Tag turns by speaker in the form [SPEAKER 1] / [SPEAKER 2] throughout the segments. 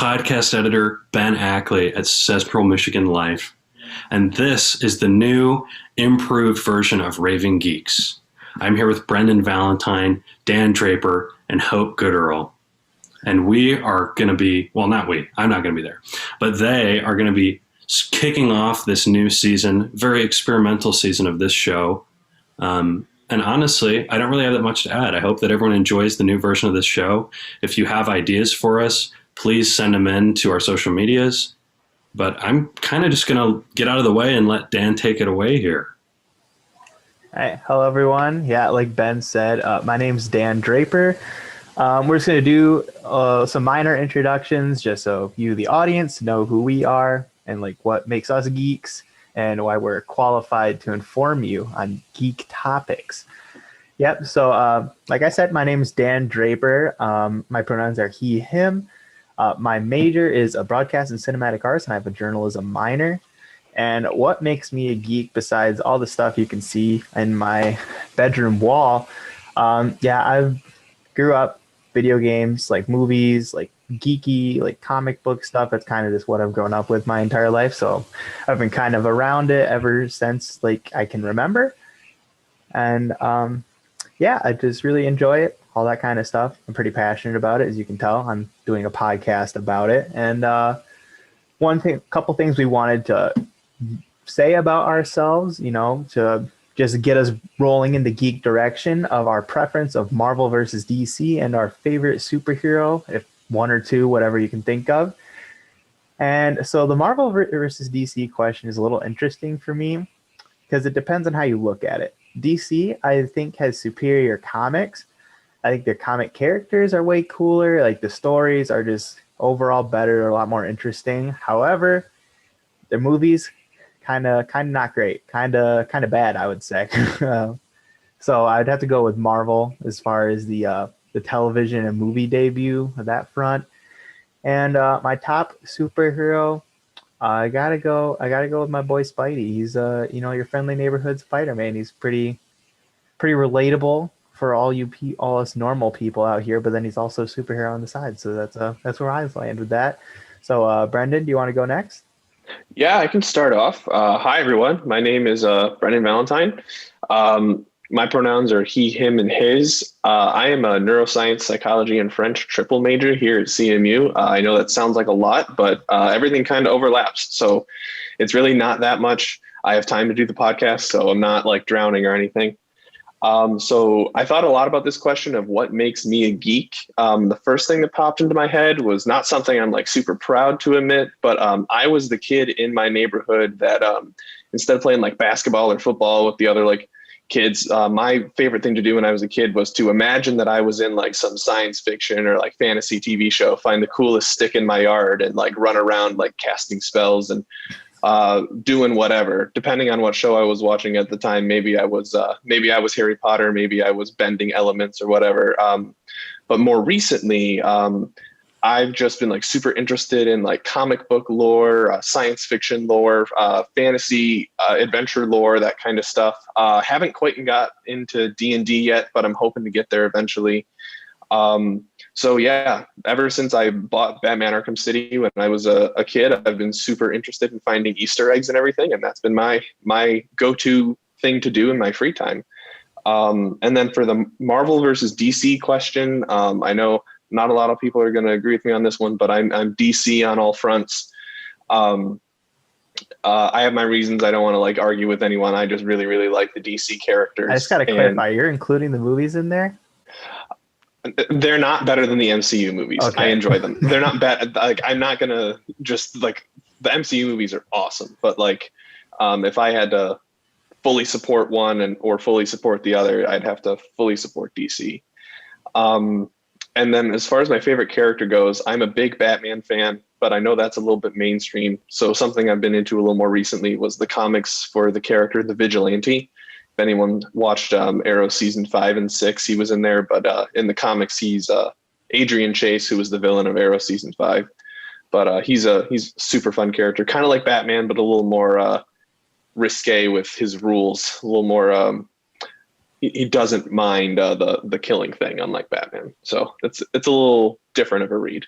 [SPEAKER 1] podcast editor Ben Ackley at Cesspool, Michigan Life, and this is the new, improved version of Raving Geeks. I'm here with Brendan Valentine, Dan Draper, and Hope Goodearl. And we are going to be, well, not we, I'm not going to be there, but they are going to be kicking off this new season, very experimental season of this show. And honestly, I don't really have that much to add. I hope that everyone enjoys the new version of this show. If you have ideas for us, please send them in to our social medias. But I'm kind of just going to get out of the way and let Dan take it away here.
[SPEAKER 2] Hey, hello everyone. Yeah, like Ben said, my name's Dan Draper. We're just going to do some minor introductions just so you, the audience, know who we are and like what makes us geeks and why we're qualified to inform you on geek topics. Yep, so like I said, my name is Dan Draper. My pronouns are he, him. My major is a broadcast and cinematic arts, and I have a journalism minor. And what makes me a geek besides all the stuff you can see in my bedroom wall? I grew up video games, like movies, like geeky, like comic book stuff. That's kind of just what I've grown up with my entire life. So I've been kind of around it ever since like I can remember. And I just really enjoy it, all that kind of stuff. I'm pretty passionate about it, as you can tell. I'm doing a podcast about it. And couple things we wanted to say about ourselves, to just get us rolling in the geek direction of our preference of Marvel versus DC and our favorite superhero, if one or two, whatever you can think of. And so the Marvel versus DC question is a little interesting for me because it depends on how you look at it. DC, I think, has superior comics. I think their comic characters are way cooler. Like the stories are just overall better, a lot more interesting. However, their movies kind of not great, kind of bad, I would say. So I'd have to go with Marvel as far as the television and movie debut of that front. And my top superhero, I gotta go with my boy Spidey. He's your friendly neighborhood Spider-Man. He's pretty relatable for all us normal people out here, but then he's also a superhero on the side. So that's where I land with that. So Brendan, do you want to go next?
[SPEAKER 3] Yeah, I can start off. Hi, everyone. My name is Brendan Valentine. My pronouns are he, him, and his. I am a neuroscience, psychology, and French triple major here at CMU. I know that sounds like a lot, but everything kind of overlaps. So it's really not that much. I have time to do the podcast, so I'm not like drowning or anything. So I thought a lot about this question of what makes me a geek. The first thing that popped into my head was not something I'm like super proud to admit, but I was the kid in my neighborhood that instead of playing like basketball or football with the other like kids, my favorite thing to do when I was a kid was to imagine that I was in like some science fiction or like fantasy TV show, find the coolest stick in my yard and like run around like casting spells and doing whatever, depending on what show I was watching at the time. Maybe I was Harry Potter, maybe I was bending elements or whatever. But more recently, I've just been like super interested in like comic book lore, science fiction lore, fantasy, adventure lore, that kind of stuff. Haven't quite got into D&D yet, but I'm hoping to get there eventually. So yeah, ever since I bought Batman Arkham City when I was a kid, I've been super interested in finding Easter eggs and everything. And that's been my go-to thing to do in my free time. And then for the Marvel versus DC question, I know not a lot of people are going to agree with me on this one, but I'm DC on all fronts. I have my reasons. I don't want to like argue with anyone. I just really, really like the DC characters.
[SPEAKER 2] I just got to clarify, you're including the movies in there?
[SPEAKER 3] They're not better than the MCU movies.
[SPEAKER 2] Okay.
[SPEAKER 3] I enjoy them. They're not bad. Like, I'm not going to just like, the MCU movies are awesome, but like, if I had to fully support one or fully support the other, I'd have to fully support DC. And then as far as my favorite character goes, I'm a big Batman fan, but I know that's a little bit mainstream. So something I've been into a little more recently was the comics for the character, the Vigilante. If anyone watched Arrow season 5 and 6, he was in there. But in the comics, he's Adrian Chase, who was the villain of Arrow season 5. But he's a super fun character, kind of like Batman, but a little more risque with his rules. A little more. He doesn't mind the killing thing, unlike Batman. So it's a little different of a read.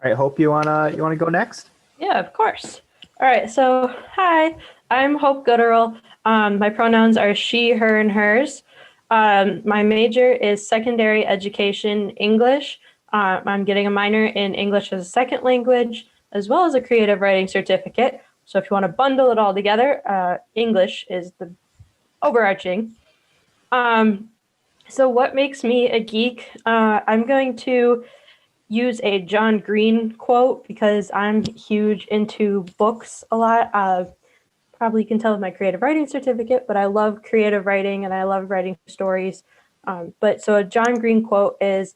[SPEAKER 2] All right, Hope, you wanna go next?
[SPEAKER 4] Yeah, of course. All right, so hi, I'm Hope Goodearl. My pronouns are she, her, and hers. My major is secondary education English. I'm getting a minor in English as a second language, as well as a creative writing certificate. So if you want to bundle it all together, English is the overarching. So what makes me a geek? I'm going to use a John Green quote because I'm huge into books a lot. Probably can tell with my creative writing certificate, but I love creative writing and I love writing stories. But so a John Green quote is,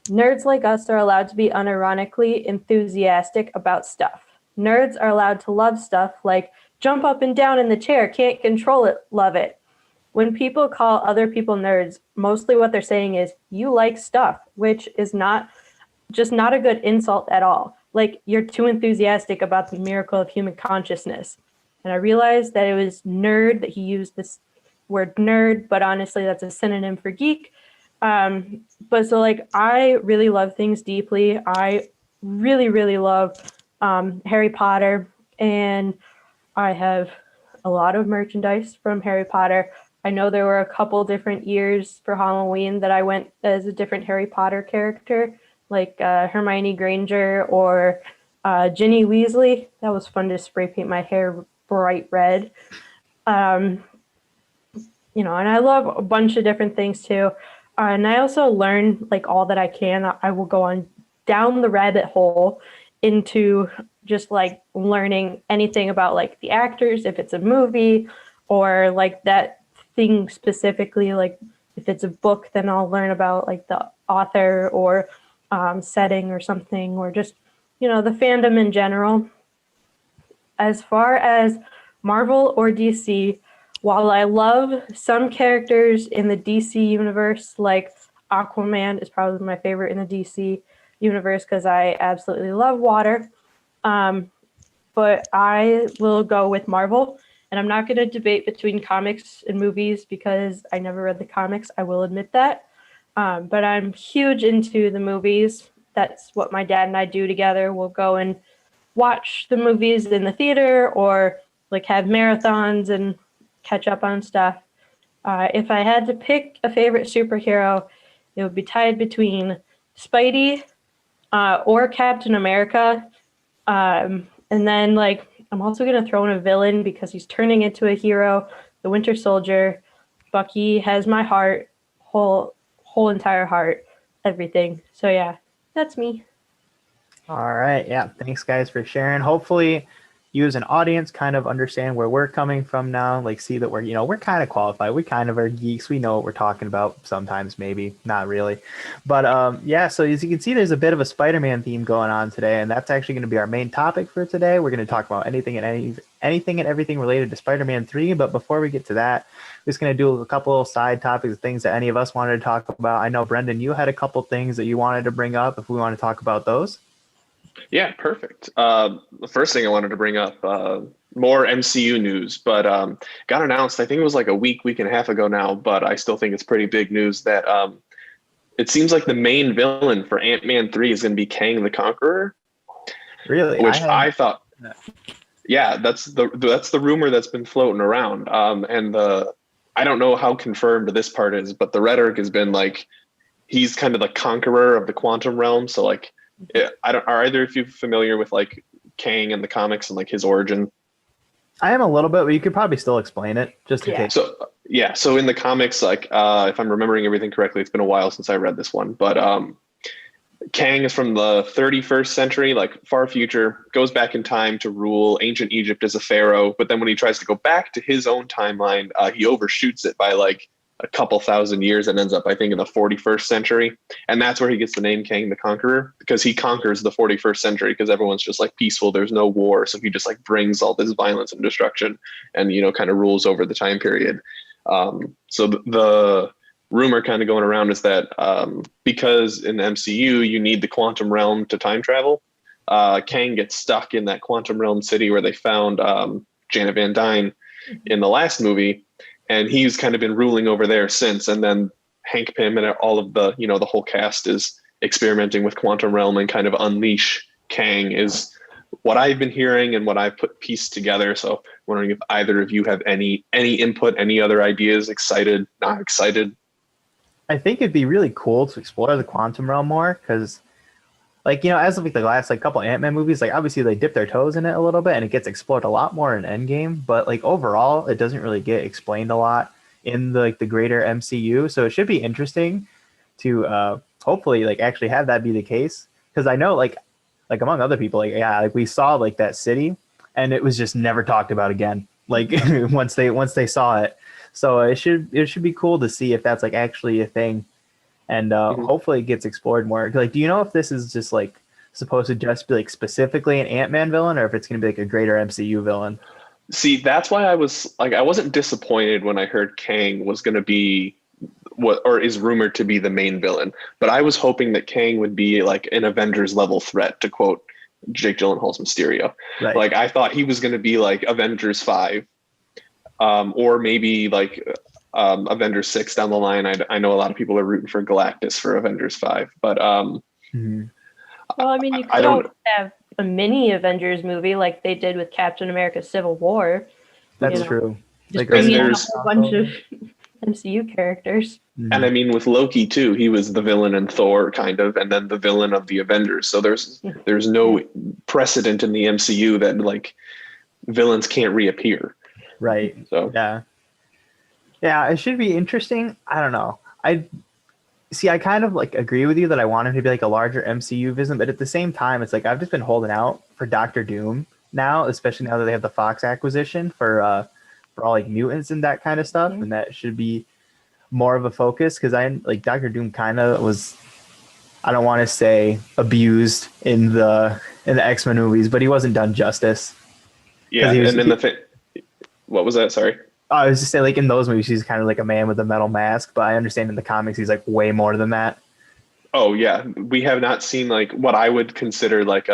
[SPEAKER 4] nerds like us are allowed to be unironically enthusiastic about stuff. Nerds are allowed to love stuff like jump up and down in the chair, can't control it, love it. When people call other people nerds, mostly what they're saying is you like stuff, which is not a good insult at all. Like you're too enthusiastic about the miracle of human consciousness. And I realized that it was nerd that he used this word nerd, but honestly, that's a synonym for geek. But so like, I really love things deeply. I really, really love Harry Potter, and I have a lot of merchandise from Harry Potter. I know there were a couple different years for Halloween that I went as a different Harry Potter character, like Hermione Granger or Ginny Weasley. That was fun to spray paint my hair bright red. And I love a bunch of different things too. And I also learn like all that I can. I will go on down the rabbit hole into just like learning anything about like the actors, if it's a movie or like that thing specifically. Like if it's a book, then I'll learn about like the author or setting or something, or just, the fandom in general. As far as Marvel or DC, while I love some characters in the DC universe, like Aquaman is probably my favorite in the DC universe because I absolutely love water. But I will go with Marvel, and I'm not going to debate between comics and movies because I never read the comics. I will admit that. But I'm huge into the movies. That's what my dad and I do together. We'll go and watch the movies in the theater or like have marathons and catch up on stuff. If I had to pick a favorite superhero, it would be tied between Spidey or Captain America. And then like I'm also going to throw in a villain because he's turning into a hero, the Winter Soldier. Bucky has my heart, whole entire heart, everything. So yeah, that's me.
[SPEAKER 2] All right. Yeah. Thanks, guys, for sharing. Hopefully, you as an audience kind of understand where we're coming from now. Like, see that we're kind of qualified. We kind of are geeks. We know what we're talking about. Sometimes, maybe not really, but yeah. So as you can see, there's a bit of a Spider-Man theme going on today, and that's actually going to be our main topic for today. We're going to talk about anything and everything related to Spider-Man 3. But before we get to that, we're just going to do a couple of side topics, things that any of us wanted to talk about. I know, Brendan, you had a couple things that you wanted to bring up. If we want to talk about those.
[SPEAKER 3] Yeah, perfect. The first thing I wanted to bring up, more MCU news, but got announced, I think it was like a week and a half ago now, but I still think it's pretty big news that it seems like the main villain for Ant-Man 3 is going to be Kang the Conqueror.
[SPEAKER 2] Really?
[SPEAKER 3] Which I thought, yeah, that's the rumor that's been floating around. And I don't know how confirmed this part is, but the rhetoric has been like, he's kind of the conqueror of the quantum realm. So like, are either of you familiar with like Kang and the comics and like his origin?
[SPEAKER 2] I am a little bit, but you could probably still explain it just in case.
[SPEAKER 3] So in the comics, like if I'm remembering everything correctly, it's been a while since I read this one, but Kang is from the 31st century, like far future, goes back in time to rule ancient Egypt as a pharaoh. But then when he tries to go back to his own timeline, he overshoots it by like a couple thousand years and ends up, I think, in the 41st century. And that's where he gets the name Kang the Conqueror, because he conquers the 41st century because everyone's just like peaceful. There's no war. So he just like brings all this violence and destruction and, kind of rules over the time period. So the rumor kind of going around is that because in the MCU, you need the quantum realm to time travel, Kang gets stuck in that quantum realm city where they found Janet Van Dyne in the last movie. And he's kind of been ruling over there since. And then Hank Pym and all of the, the whole cast is experimenting with quantum realm and kind of unleash Kang is what I've been hearing and what I've pieced together. So wondering if either of you have any input, any other ideas, excited, not excited.
[SPEAKER 2] I think it'd be really cool to explore the quantum realm more because, like, you know, as of like the last like couple Ant-Man movies, like obviously they dip their toes in it a little bit and it gets explored a lot more in Endgame, but like overall it doesn't really get explained a lot in the greater MCU. So it should be interesting to hopefully like actually have that be the case, because I know like among other people, like we saw like that city and it was just never talked about again, like once they saw it. So it should be cool to see if that's like actually a thing, and hopefully it gets explored more. Like, do you know if this is just like supposed to just be like specifically an Ant-Man villain, or if it's going to be like a greater MCU villain?
[SPEAKER 3] See, that's why I wasn't disappointed when I heard Kang was going to be what, or is rumored to be the main villain. But I was hoping that Kang would be like an Avengers level threat, to quote Jake Gyllenhaal's Mysterio.
[SPEAKER 2] Right.
[SPEAKER 3] Like I thought he was going to be like Avengers 5, or maybe like Avengers 6 down the line. I know a lot of people are rooting for Galactus for Avengers 5, but
[SPEAKER 4] well, I mean, you could always have a mini Avengers movie like they did with Captain America: Civil War.
[SPEAKER 2] That's true.
[SPEAKER 4] Just
[SPEAKER 2] Like,
[SPEAKER 4] bring in a
[SPEAKER 3] there's-
[SPEAKER 4] whole bunch of MCU characters.
[SPEAKER 3] And I mean, with Loki too, he was the villain in Thor, kind of, and then the villain of the Avengers. So there's no precedent in the MCU that like villains can't reappear.
[SPEAKER 2] Right.
[SPEAKER 3] So
[SPEAKER 2] Yeah, it should be interesting. I don't know. I kind of like agree with you that I want him to be like a larger MCU villain, but at the same time, it's like I've just been holding out for Doctor Doom now, especially now that they have the Fox acquisition for all like mutants and that kind of stuff, and that should be more of a focus, because I like Doctor Doom kind of was, I don't want to say abused in the X-Men movies, but he wasn't done justice.
[SPEAKER 3] yeah, and then what was that? Sorry.
[SPEAKER 2] I was just saying, like in those movies, he's kind of like a man with a metal mask, but I understand in the comics he's like way more than that.
[SPEAKER 3] Oh yeah, we have not seen like what I would consider like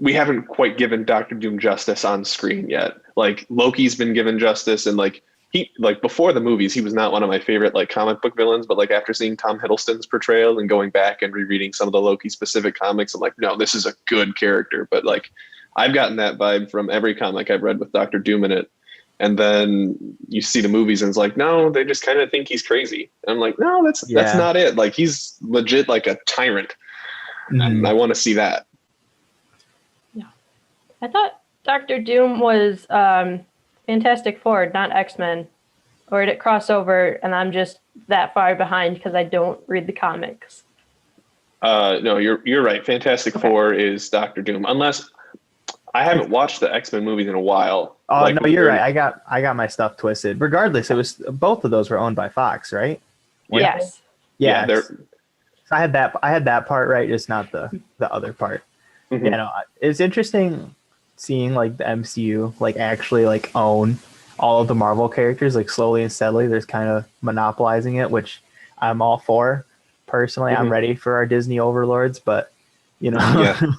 [SPEAKER 3] we haven't quite given Doctor Doom justice on screen yet. Like Loki's been given justice, and like he, like before the movies, he was not one of my favorite like comic book villains, but like after seeing Tom Hiddleston's portrayal and going back and rereading some of the Loki specific comics, I'm like, no, this is a good character. But like I've gotten that vibe from every comic I've read with Doctor Doom in it. And then you see the movies and it's like, no, they just kind of think he's crazy. And I'm like, no, that's not it. Like he's legit like a tyrant. And I want to see that.
[SPEAKER 4] Yeah. I thought Doctor Doom was Fantastic Four, not X-Men. Or did it cross over and I'm just that far behind because I don't read the comics?
[SPEAKER 3] No, you're right. Fantastic Four is Doctor Doom, unless I haven't watched the X-Men movies in a while.
[SPEAKER 2] Oh, like, no, you're right. I got my stuff twisted. Regardless, it was both of those were owned by Fox, right?
[SPEAKER 4] Yes.
[SPEAKER 2] Yeah. So I had that part right, just not the other part.
[SPEAKER 3] Mm-hmm.
[SPEAKER 2] You know, it's interesting seeing like the MCU like actually like own all of the Marvel characters like slowly and steadily. There's kind of monopolizing it, which I'm all for. Personally, I'm ready for our Disney overlords, but you know,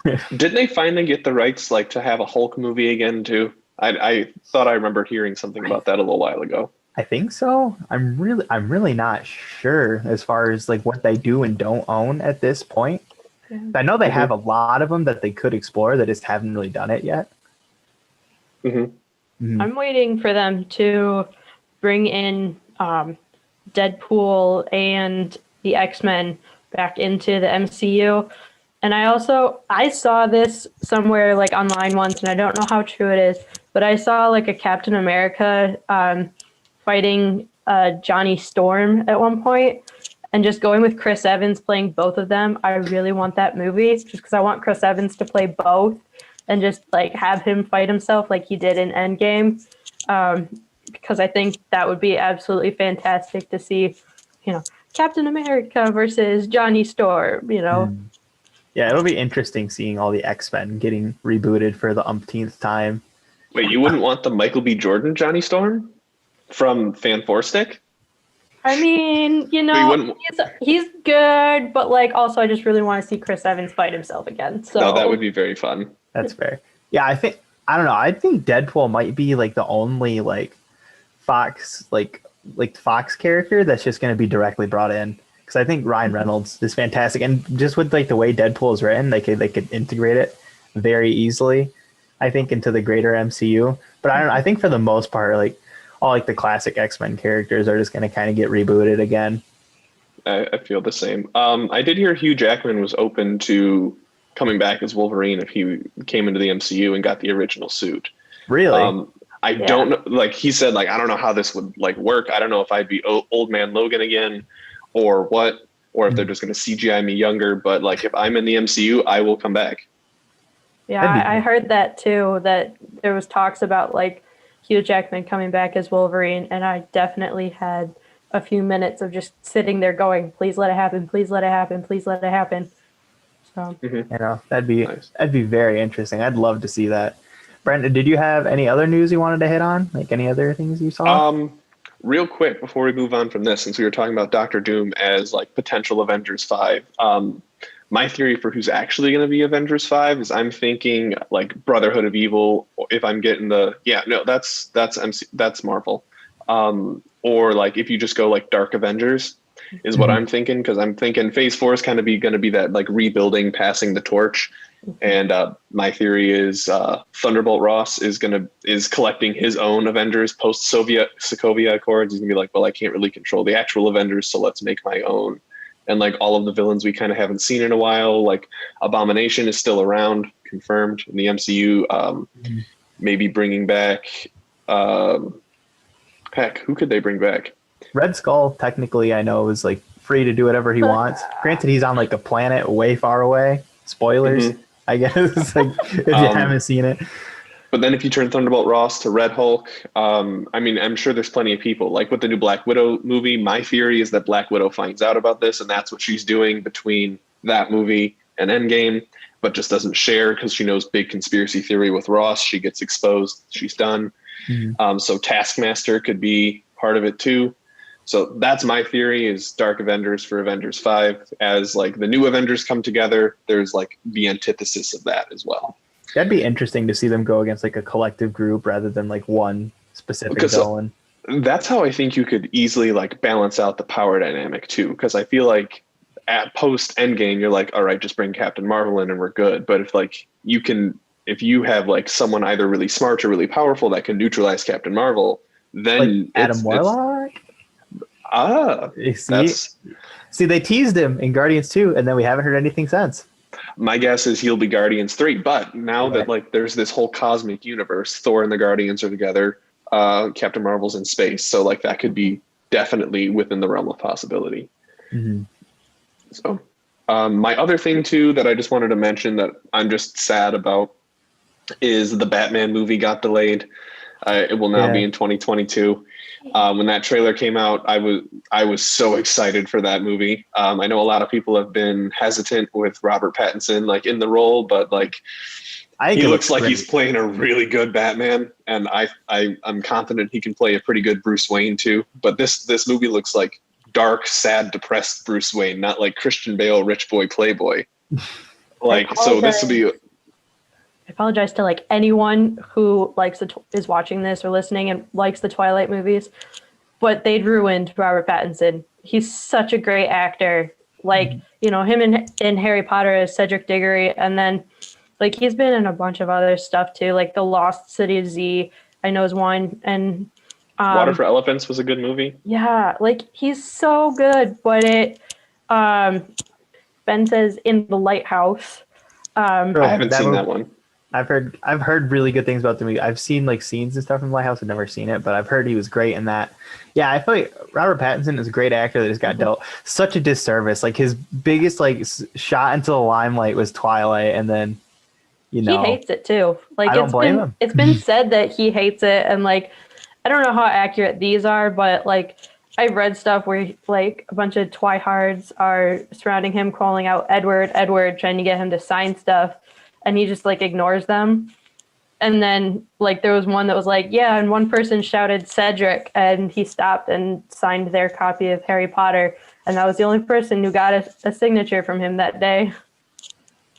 [SPEAKER 3] yeah. Didn't they finally get the rights like to have a Hulk movie again too? I thought I remember hearing something about that a little while ago.
[SPEAKER 2] I think so. I'm really not sure as far as like what they do and don't own at this point. Yeah. I know they have a lot of them that they could explore. They just haven't really done it yet.
[SPEAKER 4] I'm waiting for them to bring in Deadpool and the X-Men back into the MCU. And I saw this somewhere like online once, and I don't know how true it is, but I saw like a Captain America fighting Johnny Storm at one point, and just going with Chris Evans playing both of them. I really want that movie just because I want Chris Evans to play both and just like have him fight himself like he did in Endgame, because I think that would be absolutely fantastic to see, you know, Captain America versus Johnny Storm, you know.
[SPEAKER 2] Yeah, it'll be interesting seeing all the X-Men getting rebooted for the umpteenth time.
[SPEAKER 3] Wait, you wouldn't want the Michael B. Jordan Johnny Storm from Fan Four Stick?
[SPEAKER 4] I mean, you know, he's good, but like also I just really want to see Chris Evans fight himself again. So
[SPEAKER 3] no, that would be very fun.
[SPEAKER 2] That's fair. Yeah, I think Deadpool might be like the only like Fox character that's just going to be directly brought in. because I think Ryan Reynolds is fantastic, and just with like the way Deadpool is written, they could integrate it very easily, I think, into the greater MCU. But I think for the most part, like all like the classic X-Men characters are just going to kind of get rebooted again.
[SPEAKER 3] I feel the same. I did hear Hugh Jackman was open to coming back as Wolverine if he came into the MCU and got the original suit.
[SPEAKER 2] Really?
[SPEAKER 3] I don't know. Like he said, like I don't know how this would like work. I don't know if I'd be old man Logan again, or what, or if they're just going to CGI me younger. But like if I'm in the MCU, I will come back.
[SPEAKER 4] Yeah, I heard that too. That there was talks about like Hugh Jackman coming back as Wolverine, and I definitely had a few minutes of just sitting there going, "Please let it happen! Please let it happen! Please let it happen!" So
[SPEAKER 2] You know, that'd be
[SPEAKER 3] Nice.
[SPEAKER 2] very interesting. I'd love to see that. Brendan, did you have any other news you wanted to hit on? Like any other things you saw?
[SPEAKER 3] Real quick before we move on from this, since we were talking about Doctor Doom as like potential Avengers 5, my theory for who's actually going to be Avengers 5 is I'm thinking like Brotherhood of Evil. If I'm getting that's Marvel, or like if you just go like Dark Avengers is what I'm thinking, because I'm thinking Phase 4 is kind of going to be that like rebuilding, passing the torch. And my theory is Thunderbolt Ross is collecting his own Avengers post Sokovia Accords. He's gonna be like, well, I can't really control the actual Avengers, so let's make my own. And like all of the villains we kind of haven't seen in a while, like Abomination is still around, confirmed in the MCU. Maybe bringing back, heck, who could they bring back?
[SPEAKER 2] Red Skull, technically, I know is like free to do whatever he wants. Granted, he's on like a planet way far away. Spoilers, I guess, like if you haven't seen it.
[SPEAKER 3] But then if you turn Thunderbolt Ross to Red Hulk, I mean, I'm sure there's plenty of people. Like with the new Black Widow movie, my theory is that Black Widow finds out about this, and that's what she's doing between that movie and Endgame, but just doesn't share because she knows big conspiracy theory with Ross. She gets exposed. She's done. So Taskmaster could be part of it too. So that's my theory, is Dark Avengers for Avengers 5. As like the new Avengers come together, there's like the antithesis of that as well.
[SPEAKER 2] That'd be interesting to see them go against like a collective group rather than like one specific villain.
[SPEAKER 3] That's how I think you could easily like balance out the power dynamic too. Because I feel like at post Endgame, you're like, all right, just bring Captain Marvel in and we're good. But if you have like someone either really smart or really powerful that can neutralize Captain Marvel, then
[SPEAKER 2] Like Adam Warlock. See, they teased him in Guardians 2, and then we haven't heard anything since.
[SPEAKER 3] My guess is he'll be Guardians 3. But now that like there's this whole cosmic universe, Thor and the Guardians are together, Captain Marvel's in space, so like that could be definitely within the realm of possibility. So my other thing too that I just wanted to mention that I'm just sad about is the Batman movie got delayed. It will now be in 2022. When that trailer came out, I was so excited for that movie. I know a lot of people have been hesitant with Robert Pattinson like in the role, but like he looks like he's playing a really good Batman, and I'm confident he can play a pretty good Bruce Wayne too. But this movie looks like dark, sad, depressed Bruce Wayne, not like Christian Bale, rich boy, playboy. Like so, this will be.
[SPEAKER 4] I apologize to like anyone who is watching this or listening and likes the Twilight movies, but they'd ruined Robert Pattinson. He's such a great actor. Like, you know, him in Harry Potter as Cedric Diggory, and then like he's been in a bunch of other stuff too, like The Lost City of Z, I know is one, and
[SPEAKER 3] Water for Elephants was a good movie.
[SPEAKER 4] Yeah, like he's so good, but Ben says in The Lighthouse.
[SPEAKER 3] I haven't seen that one.
[SPEAKER 2] I've heard really good things about the movie. I've seen like scenes and stuff from Lighthouse. I've never seen it, but I've heard he was great in that. Yeah, I feel like Robert Pattinson is a great actor that just got dealt such a disservice. Like his biggest like shot into the limelight was Twilight, and then he
[SPEAKER 4] hates it too. Like
[SPEAKER 2] I don't blame him.
[SPEAKER 4] It's been said that he hates it, and like I don't know how accurate these are, but like I've read stuff where like a bunch of twihards are surrounding him, calling out Edward, trying to get him to sign stuff. And he just like ignores them. And then like there was one that was like, yeah, and one person shouted Cedric, and he stopped and signed their copy of Harry Potter. And that was the only person who got a signature from him that day.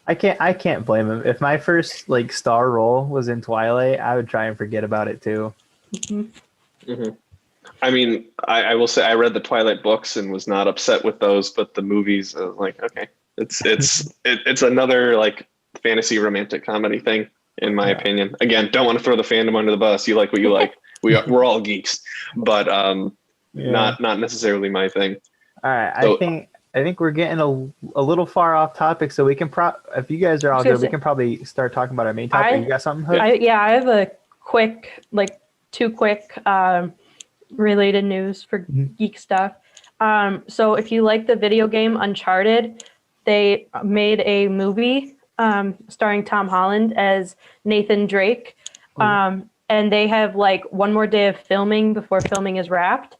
[SPEAKER 2] I can't blame him. If my first like star role was in Twilight, I would try and forget about it too.
[SPEAKER 3] I mean, I will say I read the Twilight books and was not upset with those, but the movies, I was like, okay, it's another like fantasy romantic comedy thing, in my opinion. Again, don't want to throw the fandom under the bus. You like what you like. We're all geeks, but not necessarily my thing.
[SPEAKER 2] All right,
[SPEAKER 3] So-
[SPEAKER 2] I think we're getting a little far off topic, so we can if you guys are all good, we can probably start talking about our main topic. You got something, Hood?
[SPEAKER 4] I have a quick, like two quick related news for geek stuff. So if you like the video game Uncharted, they made a movie starring Tom Holland as Nathan Drake. And they have like one more day of filming before filming is wrapped.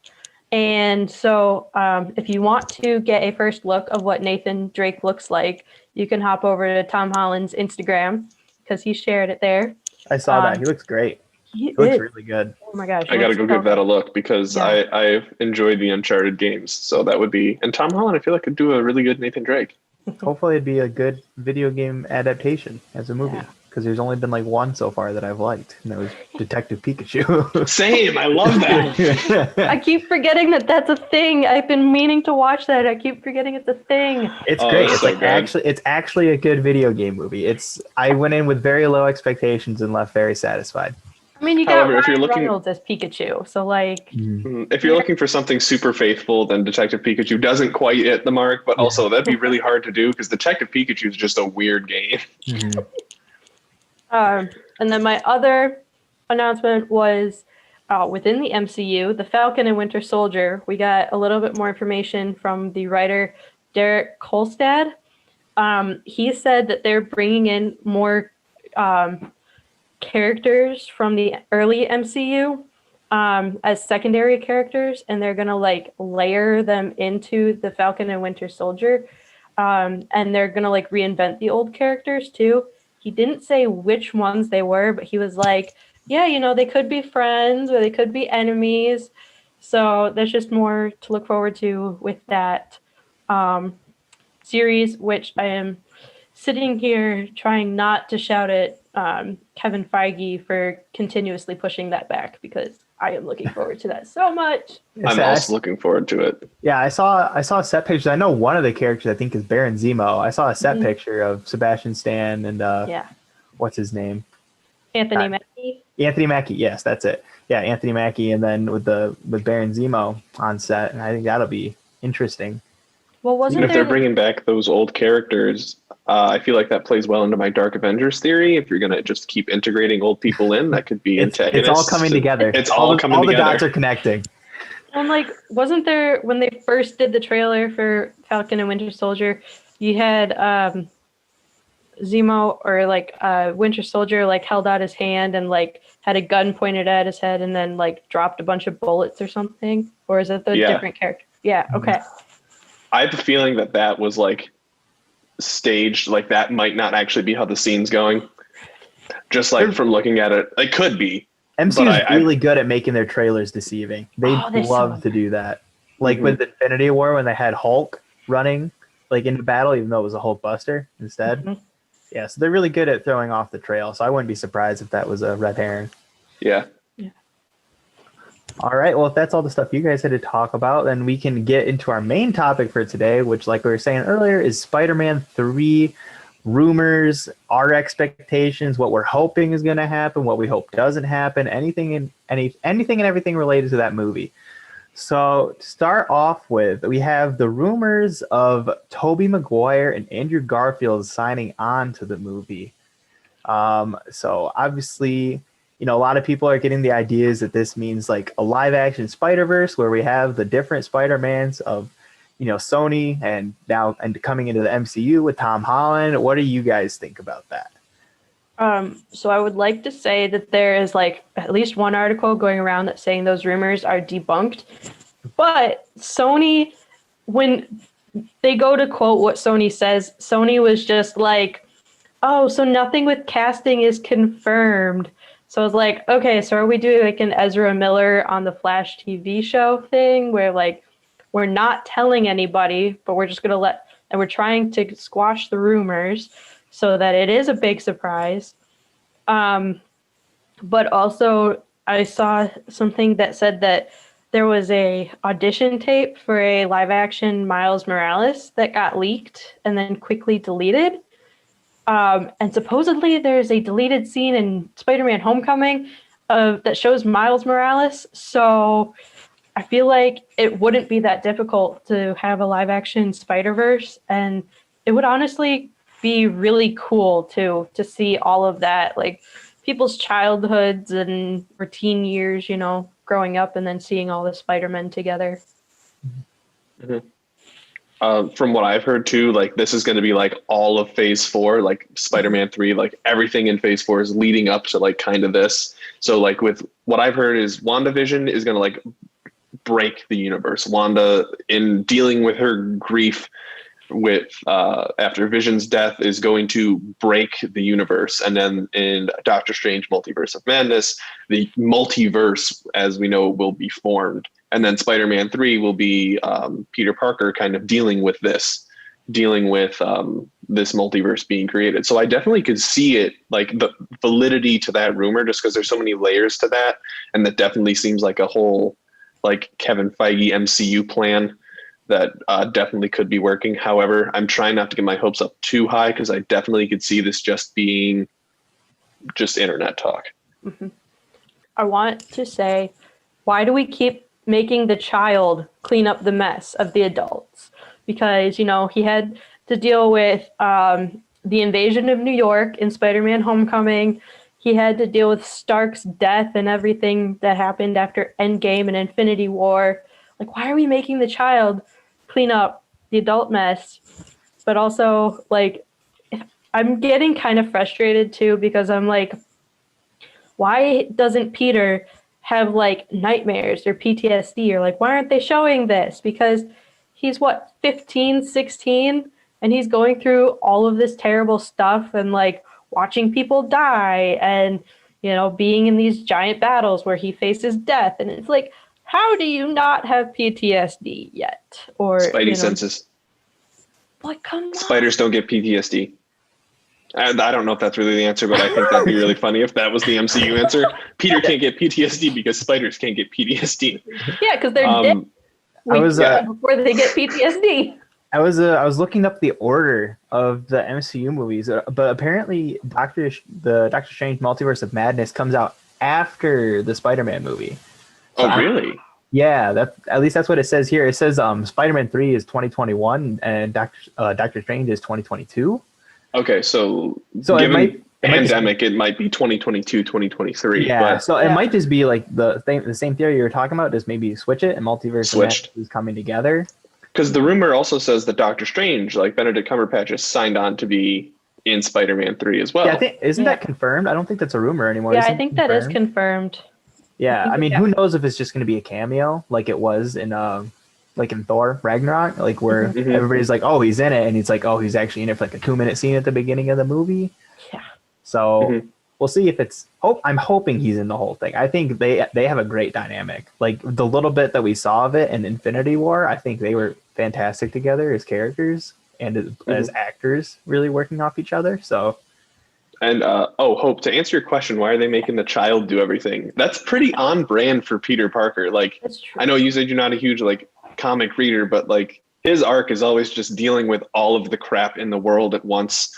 [SPEAKER 4] And so if you want to get a first look of what Nathan Drake looks like, you can hop over to Tom Holland's Instagram because he shared it there.
[SPEAKER 2] I saw that. He looks great. He looks really good.
[SPEAKER 4] Oh my gosh.
[SPEAKER 3] I got to go give that a look because I've enjoyed the Uncharted games. So that would be, and Tom Holland, I feel like could do a really good Nathan Drake.
[SPEAKER 2] Hopefully it'd be a good video game adaptation as a movie. Because there's only been like one so far that I've liked, and that was Detective Pikachu.
[SPEAKER 3] Same, I love that.
[SPEAKER 4] I keep forgetting that that's a thing. I've been meaning to watch that. I keep forgetting it's a thing.
[SPEAKER 2] It's great. It's
[SPEAKER 3] so
[SPEAKER 2] like
[SPEAKER 3] good.
[SPEAKER 2] it's actually a good video game movie. I went in with very low expectations and left very satisfied.
[SPEAKER 4] I mean, you got
[SPEAKER 3] However, if you're
[SPEAKER 4] Ryan
[SPEAKER 3] looking-
[SPEAKER 4] Reynolds as Pikachu, so like,
[SPEAKER 3] If you're looking for something super faithful, then Detective Pikachu doesn't quite hit the mark, but also that'd be really hard to do because Detective Pikachu is just a weird game.
[SPEAKER 4] and then my other announcement was within the MCU, the Falcon and Winter Soldier. We got a little bit more information from the writer Derek Kolstad. He said that they're bringing in more characters from the early MCU as secondary characters, and they're gonna like layer them into the Falcon and Winter Soldier, and they're gonna like reinvent the old characters too. He didn't say which ones they were, but he was like, yeah, you know, they could be friends or they could be enemies. So there's just more to look forward to with that series, which I am sitting here trying not to shout at Kevin Feige for continuously pushing that back because I am looking forward to that so much.
[SPEAKER 3] I'm also looking forward to it.
[SPEAKER 2] Yeah, I saw set pictures. I know one of the characters I think is Baron Zemo. I saw a set picture of Sebastian Stan and what's his name?
[SPEAKER 4] Anthony Mackie.
[SPEAKER 2] Anthony Mackie, yes, that's it. Yeah, Anthony Mackie, and then with Baron Zemo on set, and I think that'll be interesting.
[SPEAKER 4] Well, wasn't
[SPEAKER 3] If they're bringing back those old characters, I feel like that plays well into my Dark Avengers theory. If you're going to just keep integrating old people in, that could be antagonists.
[SPEAKER 2] It's all coming together.
[SPEAKER 3] It's all coming together.
[SPEAKER 2] All the dots are connecting.
[SPEAKER 4] And like, wasn't there when they first did the trailer for Falcon and Winter Soldier, you had Zemo or like Winter Soldier like held out his hand and like had a gun pointed at his head and then like dropped a bunch of bullets or something? Or is it the different character? Yeah, okay.
[SPEAKER 3] I have a feeling that was like staged, like that might not actually be how the scene's going. Just like from looking at it, it could be.
[SPEAKER 2] MCU is really good at making their trailers deceiving. They love to do that. Like with Infinity War when they had Hulk running like into battle, even though it was a Hulk Buster instead. Yeah, so they're really good at throwing off the trail. So I wouldn't be surprised if that was a red herring.
[SPEAKER 3] Yeah.
[SPEAKER 2] All right. Well, if that's all the stuff you guys had to talk about, then we can get into our main topic for today, which, like we were saying earlier, is Spider-Man 3 rumors, our expectations, what we're hoping is going to happen, what we hope doesn't happen, anything and everything related to that movie. So to start off with, we have the rumors of Toby Maguire and Andrew Garfield signing on to the movie. So obviously, you know, a lot of people are getting the ideas that this means like a live action Spider-Verse where we have the different Spider-Mans of, you know, Sony and now and coming into the MCU with Tom Holland. What do you guys think about that?
[SPEAKER 4] So I would like to say that there is like at least one article going around that's saying those rumors are debunked. But Sony, when they go to quote what Sony says, Sony was just like, oh, so nothing with casting is confirmed. So I was like, okay, so are we doing like an Ezra Miller on the Flash TV show thing where like we're not telling anybody, but we're just going to and we're trying to squash the rumors so that it is a big surprise. But also I saw something that said that there was a audition tape for a live action Miles Morales that got leaked and then quickly deleted. And supposedly there's a deleted scene in Spider-Man Homecoming that shows Miles Morales. So I feel like it wouldn't be that difficult to have a live action Spider-Verse, and it would honestly be really cool to see all of that, like people's childhoods and or teen years, growing up and then seeing all the Spider-Men together.
[SPEAKER 3] From what I've heard too, like this is going to be like all of Phase 4, like Spider-Man 3, like everything in Phase 4 is leading up to like kind of this. So like with what I've heard is WandaVision is going to like break the universe. Wanda, in dealing with her grief with after Vision's death, is going to break the universe. And then in Doctor Strange Multiverse of Madness, the multiverse as we know will be formed. And then Spider-Man 3 will be Peter Parker kind of dealing with this multiverse being created. So I definitely could see it, like the validity to that rumor, just because there's so many layers to that. And that definitely seems like a whole like Kevin Feige MCU plan that definitely could be working. However, I'm trying not to get my hopes up too high because I definitely could see this just being just internet talk.
[SPEAKER 4] Mm-hmm. I want to say, why do we keep making the child clean up the mess of the adults? Because, he had to deal with the invasion of New York in Spider-Man Homecoming. He had to deal with Stark's death and everything that happened after Endgame and Infinity War. Like, why are we making the child clean up the adult mess? But also, like, I'm getting kind of frustrated too, because I'm like, why doesn't Peter have like nightmares or PTSD, or like, why aren't they showing this? Because he's 15, 16, and he's going through all of this terrible stuff and like watching people die and, being in these giant battles where he faces death. And it's like, how do you not have PTSD yet? Or
[SPEAKER 3] Spidey senses.
[SPEAKER 4] What, come on.
[SPEAKER 3] Spiders don't get PTSD. I don't know if that's really the answer, but I think that'd be really funny if that was the MCU answer. Peter can't get PTSD because spiders can't get PTSD.
[SPEAKER 4] Yeah, because they're dead before they get PTSD.
[SPEAKER 2] I was looking up the order of the MCU movies, but apparently Doctor Strange Multiverse of Madness comes out after the Spider-Man movie. So
[SPEAKER 3] really?
[SPEAKER 2] Yeah, at least that's what it says here. It says Spider-Man 3 is 2021 and Doctor Strange is 2022.
[SPEAKER 3] Okay, so given pandemic, it might be 2022, 2023.
[SPEAKER 2] Yeah,
[SPEAKER 3] but
[SPEAKER 2] so it might just be like the same theory you were talking about, just maybe switch it and Multiverse of Madness is coming together.
[SPEAKER 3] Because the rumor also says that Doctor Strange, like Benedict Cumberbatch, is signed on to be in Spider-Man 3 as well.
[SPEAKER 2] Yeah, isn't that confirmed? I don't think that's a rumor anymore.
[SPEAKER 4] Yeah, I think that is confirmed.
[SPEAKER 2] Yeah, I mean, who knows if it's just going to be a cameo like it was in Thor Ragnarok, like where everybody's like, oh, he's in it, and he's like, oh, he's actually in it for like a 2-minute scene at the beginning of the movie.
[SPEAKER 4] Yeah.
[SPEAKER 2] So we'll see if it's. I'm hoping he's in the whole thing. I think they have a great dynamic. Like the little bit that we saw of it in Infinity War, I think they were fantastic together as characters and as actors, really working off each other. So.
[SPEAKER 3] And Hope, to answer your question, why are they making the child do everything? That's pretty on brand for Peter Parker. Like, I know you said you're not a huge like comic reader, but like his arc is always just dealing with all of the crap in the world at once,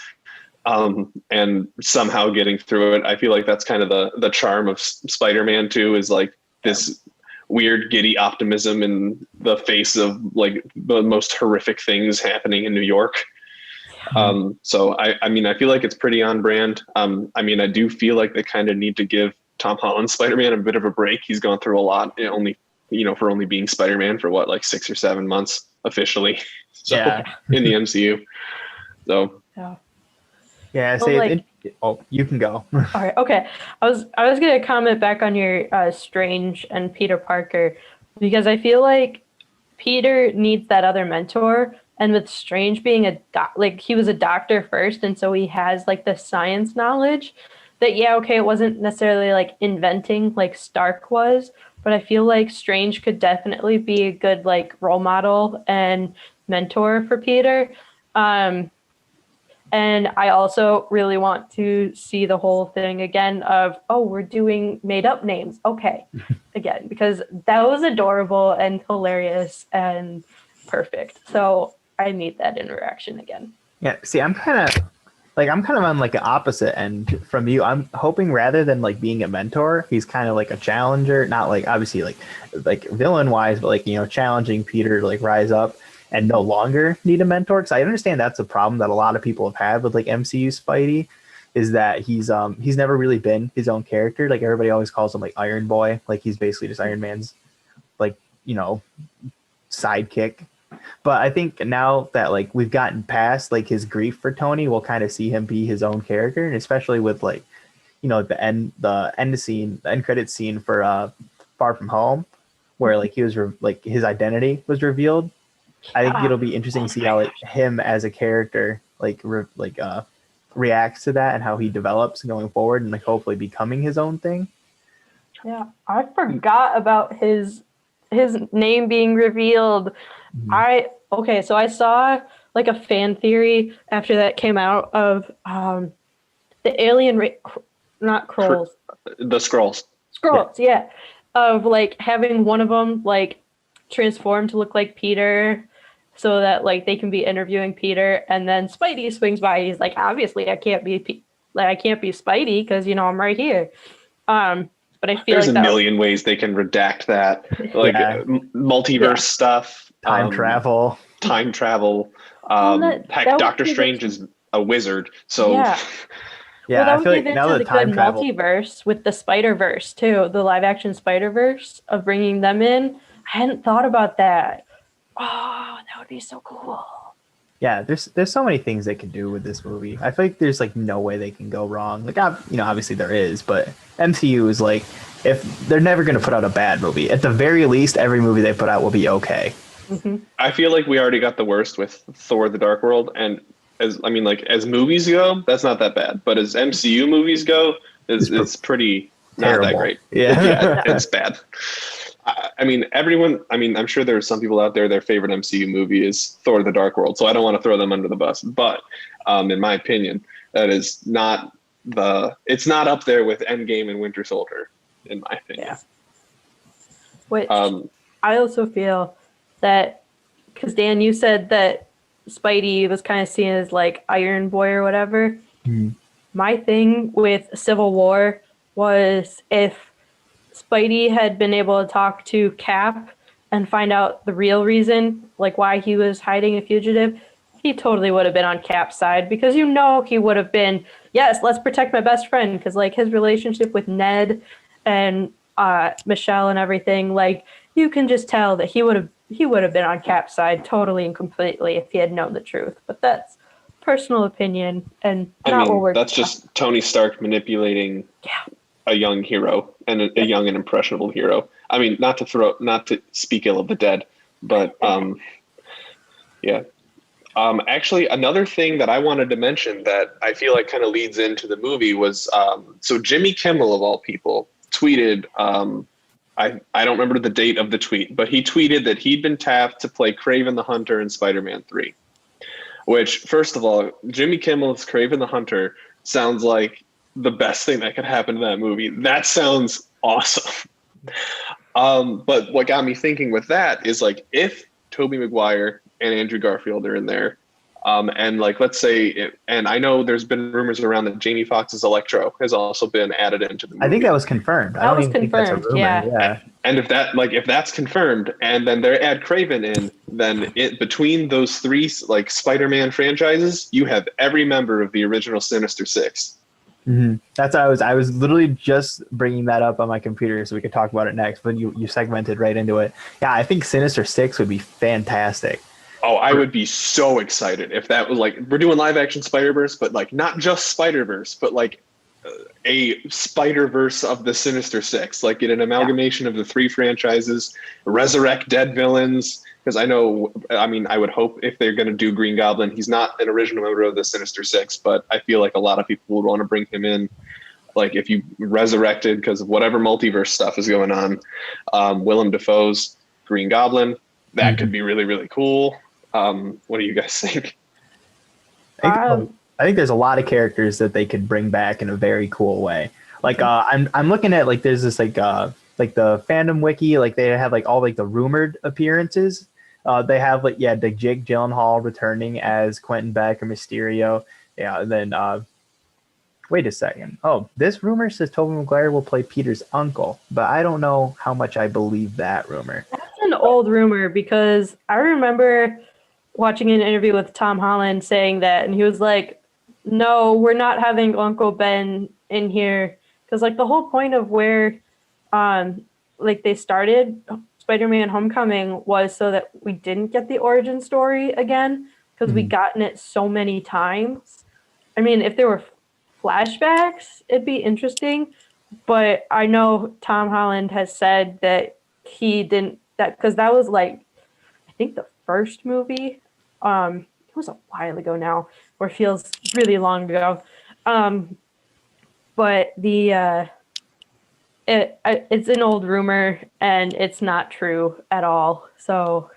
[SPEAKER 3] and somehow getting through it. I feel like that's kind of the charm of Spider-Man too, is like this weird giddy optimism in the face of like the most horrific things happening in New York. So I mean, I feel like it's pretty on brand. I mean, I do feel like they kind of need to give Tom Holland's Spider-Man a bit of a break. He's gone through a lot, for only being Spider-Man for what, like 6 or 7 months officially. So in the MCU. So
[SPEAKER 2] you can go.
[SPEAKER 4] All right. Okay. I was gonna comment back on your Strange and Peter Parker, because I feel like Peter needs that other mentor. And with Strange being he was a doctor first, and so he has like the science knowledge that, it wasn't necessarily like inventing like Stark was, but I feel like Strange could definitely be a good like role model and mentor for Peter. And And I also really want to see the whole thing again of, oh, we're doing made up names. Okay, again, because that was adorable and hilarious and perfect. So I need that interaction again.
[SPEAKER 2] Yeah, see, I'm kind of on like the opposite end from you. I'm hoping rather than like being a mentor, he's kind of like a challenger, not like obviously like villain wise, but like, you know, challenging Peter to like rise up and no longer need a mentor. Because I understand that's a problem that a lot of people have had with like MCU Spidey, is that he's never really been his own character. Like everybody always calls him like Iron Boy, like he's basically just Iron Man's like, you know, sidekick. But I think now that like we've gotten past like his grief for Tony, we'll kind of see him be his own character, and especially with like, you know, the end credit scene for Far From Home, where like he was like his identity was revealed. I think it'll be interesting to see how like him as a character reacts to that and how he develops going forward and like hopefully becoming his own thing.
[SPEAKER 4] Yeah, I forgot about his name being revealed. So I saw like a fan theory after that came out of the alien not Krolls.
[SPEAKER 3] The Skrulls.
[SPEAKER 4] Skrulls, yeah. Of like having one of them like transform to look like Peter so that like they can be interviewing Peter, and then Spidey swings by. He's like, obviously I can't be Spidey because, you know, I'm right here. But I feel
[SPEAKER 3] there's
[SPEAKER 4] like
[SPEAKER 3] a million ways they can redact that, like multiverse stuff, time travel. Heck, Doctor Strange is a wizard, so
[SPEAKER 4] yeah.
[SPEAKER 2] Yeah,
[SPEAKER 4] well,
[SPEAKER 2] I feel like now the time travel
[SPEAKER 4] multiverse with the Spider-Verse too, the live-action Spider-Verse of bringing them in. I hadn't thought about that. Oh, that would be so cool.
[SPEAKER 2] Yeah, there's so many things they could do with this movie. I feel like there's like no way they can go wrong. Like, you know, obviously there is, but MCU is like, if they're never going to put out a bad movie, at the very least, every movie they put out will be okay.
[SPEAKER 4] Mm-hmm.
[SPEAKER 3] I feel like we already got the worst with Thor: The Dark World, and as movies go, that's not that bad. But as MCU movies go, it's pretty
[SPEAKER 2] terrible.
[SPEAKER 3] Not that great.
[SPEAKER 2] Yeah,
[SPEAKER 3] it's bad. I'm sure there's some people out there, their favorite MCU movie is Thor: The Dark World, so I don't want to throw them under the bus. But in my opinion, that is it's not up there with Endgame and Winter Soldier, in my opinion.
[SPEAKER 4] Yeah. Which I also feel that, because Dan, you said that Spidey was kind of seen as like Iron Boy or whatever.
[SPEAKER 2] Mm-hmm.
[SPEAKER 4] My thing with Civil War was if Spidey had been able to talk to Cap and find out the real reason, like why he was hiding a fugitive, he totally would have been on Cap's side, because you know he would have been, yes, let's protect my best friend, because like his relationship with Ned and Michelle and everything, like you can just tell that he would have been on Cap's side totally and completely if he had known the truth. But that's personal opinion and not what we're.
[SPEAKER 3] That's just Tony Stark manipulating a young hero and a young and impressionable hero. I mean, not to speak ill of the dead, but yeah. Actually, another thing that I wanted to mention that I feel like kind of leads into the movie was so Jimmy Kimmel, of all people, tweeted. I don't remember the date of the tweet, but he tweeted that he'd been tapped to play Kraven the Hunter in Spider-Man 3. Which, first of all, Jimmy Kimmel's Kraven the Hunter sounds like the best thing that could happen to that movie. That sounds awesome. But what got me thinking with that is, like, if Toby Maguire and Andrew Garfield are in there, and like, let's say, and I know there's been rumors around that Jamie Foxx's Electro has also been added into the movie.
[SPEAKER 2] I think that was confirmed. I don't even think that's a rumor. Yeah.
[SPEAKER 3] And if that's confirmed, and then they add Kraven in, then between those three like Spider-Man franchises, you have every member of the original Sinister Six.
[SPEAKER 2] Mm-hmm. That's what I was literally just bringing that up on my computer so we could talk about it next, but you segmented right into it. Yeah, I think Sinister Six would be fantastic.
[SPEAKER 3] Oh, I would be so excited if that was like, we're doing live action Spider-Verse, but like not just Spider-Verse, but like a Spider-Verse of the Sinister Six, like get an amalgamation of the three franchises, resurrect dead villains. Because I would hope if they're going to do Green Goblin, he's not an original member of the Sinister Six, but I feel like a lot of people would want to bring him in. Like if you resurrected, because of whatever multiverse stuff is going on, Willem Dafoe's Green Goblin, that could be really, really cool. What do you guys think?
[SPEAKER 2] I think there's a lot of characters that they could bring back in a very cool way. Like I'm looking at like there's this like the fandom wiki, like they have like all like the rumored appearances. They have like the Jake Gyllenhaal returning as Quentin Beck or Mysterio. Yeah, and then wait a second. Oh, this rumor says Toby Maguire will play Peter's uncle, but I don't know how much I believe that rumor.
[SPEAKER 4] That's an old rumor because I remember watching an interview with Tom Holland saying that, and he was like, "No, we're not having Uncle Ben in here," because like the whole point of where, like they started Spider-Man: Homecoming was so that we didn't get the origin story again because we'd gotten it so many times. I mean, if there were flashbacks, it'd be interesting, but I know Tom Holland has said that he didn't because that was like I think the first movie. It was a while ago now, or feels really long ago. But it's an old rumor and it's not true at all. So.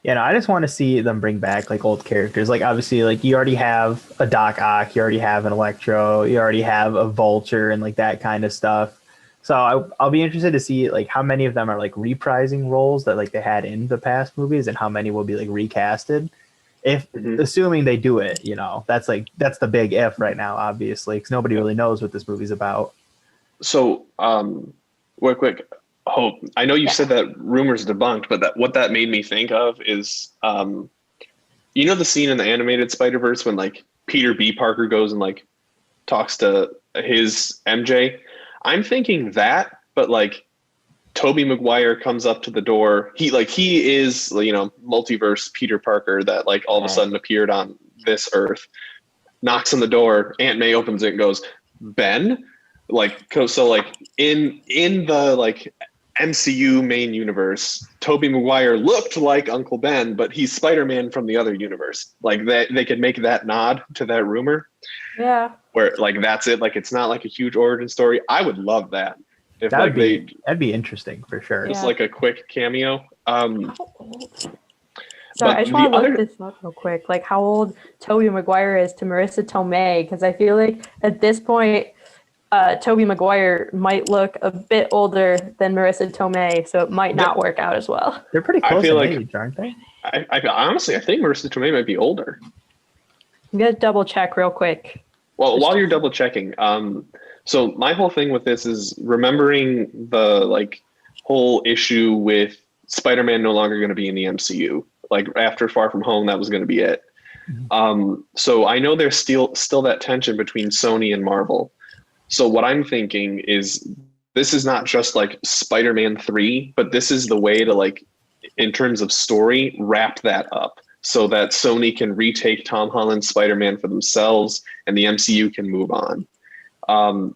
[SPEAKER 2] You know, I just want to see them bring back like old characters. Like obviously, like you already have a Doc Ock, you already have an Electro, you already have a Vulture, and like that kind of stuff. So I'll be interested to see like how many of them are like reprising roles that like they had in the past movies, and how many will be like recasted. If assuming they do it, you know, that's the big if right now, obviously, because nobody really knows what this movie's about.
[SPEAKER 3] So, real quick. Hope, I know you said that rumors debunked, but what that made me think of is, you know, the scene in the animated Spider-Verse when like Peter B. Parker goes and like talks to his MJ. I'm thinking that, but like Toby Maguire comes up to the door. He is, you know, multiverse Peter Parker that like all of a sudden appeared on this Earth, knocks on the door. Aunt May opens it and goes, Ben? Like, so like in the like MCU main universe, Toby Maguire looked like Uncle Ben, but he's Spider-Man from the other universe. Like that, they could make that nod to that rumor.
[SPEAKER 4] Yeah.
[SPEAKER 3] Where like that's it. Like it's not like a huge origin story. I would love that. If
[SPEAKER 2] that'd
[SPEAKER 3] like
[SPEAKER 2] that'd be interesting for sure.
[SPEAKER 3] Just like a quick cameo.
[SPEAKER 4] Sorry, I just want to look this up real quick. Like how old Toby Maguire is to Marissa Tomei, because I feel like at this point, Toby Maguire might look a bit older than Marissa Tomei, so it might not work out as well.
[SPEAKER 2] They're pretty close in age, aren't they?
[SPEAKER 3] I honestly, I think Marissa Tomei might be older.
[SPEAKER 4] I'm gonna double check real quick.
[SPEAKER 3] Well, while you're double checking, so my whole thing with this is remembering the like whole issue with Spider-Man no longer going to be in the MCU. Like after Far From Home, that was going to be it. So I know there's still that tension between Sony and Marvel. So what I'm thinking is this is not just like Spider-Man 3, but this is the way to like, in terms of story, wrap that up so that Sony can retake Tom Holland's Spider-Man for themselves and the MCU can move on.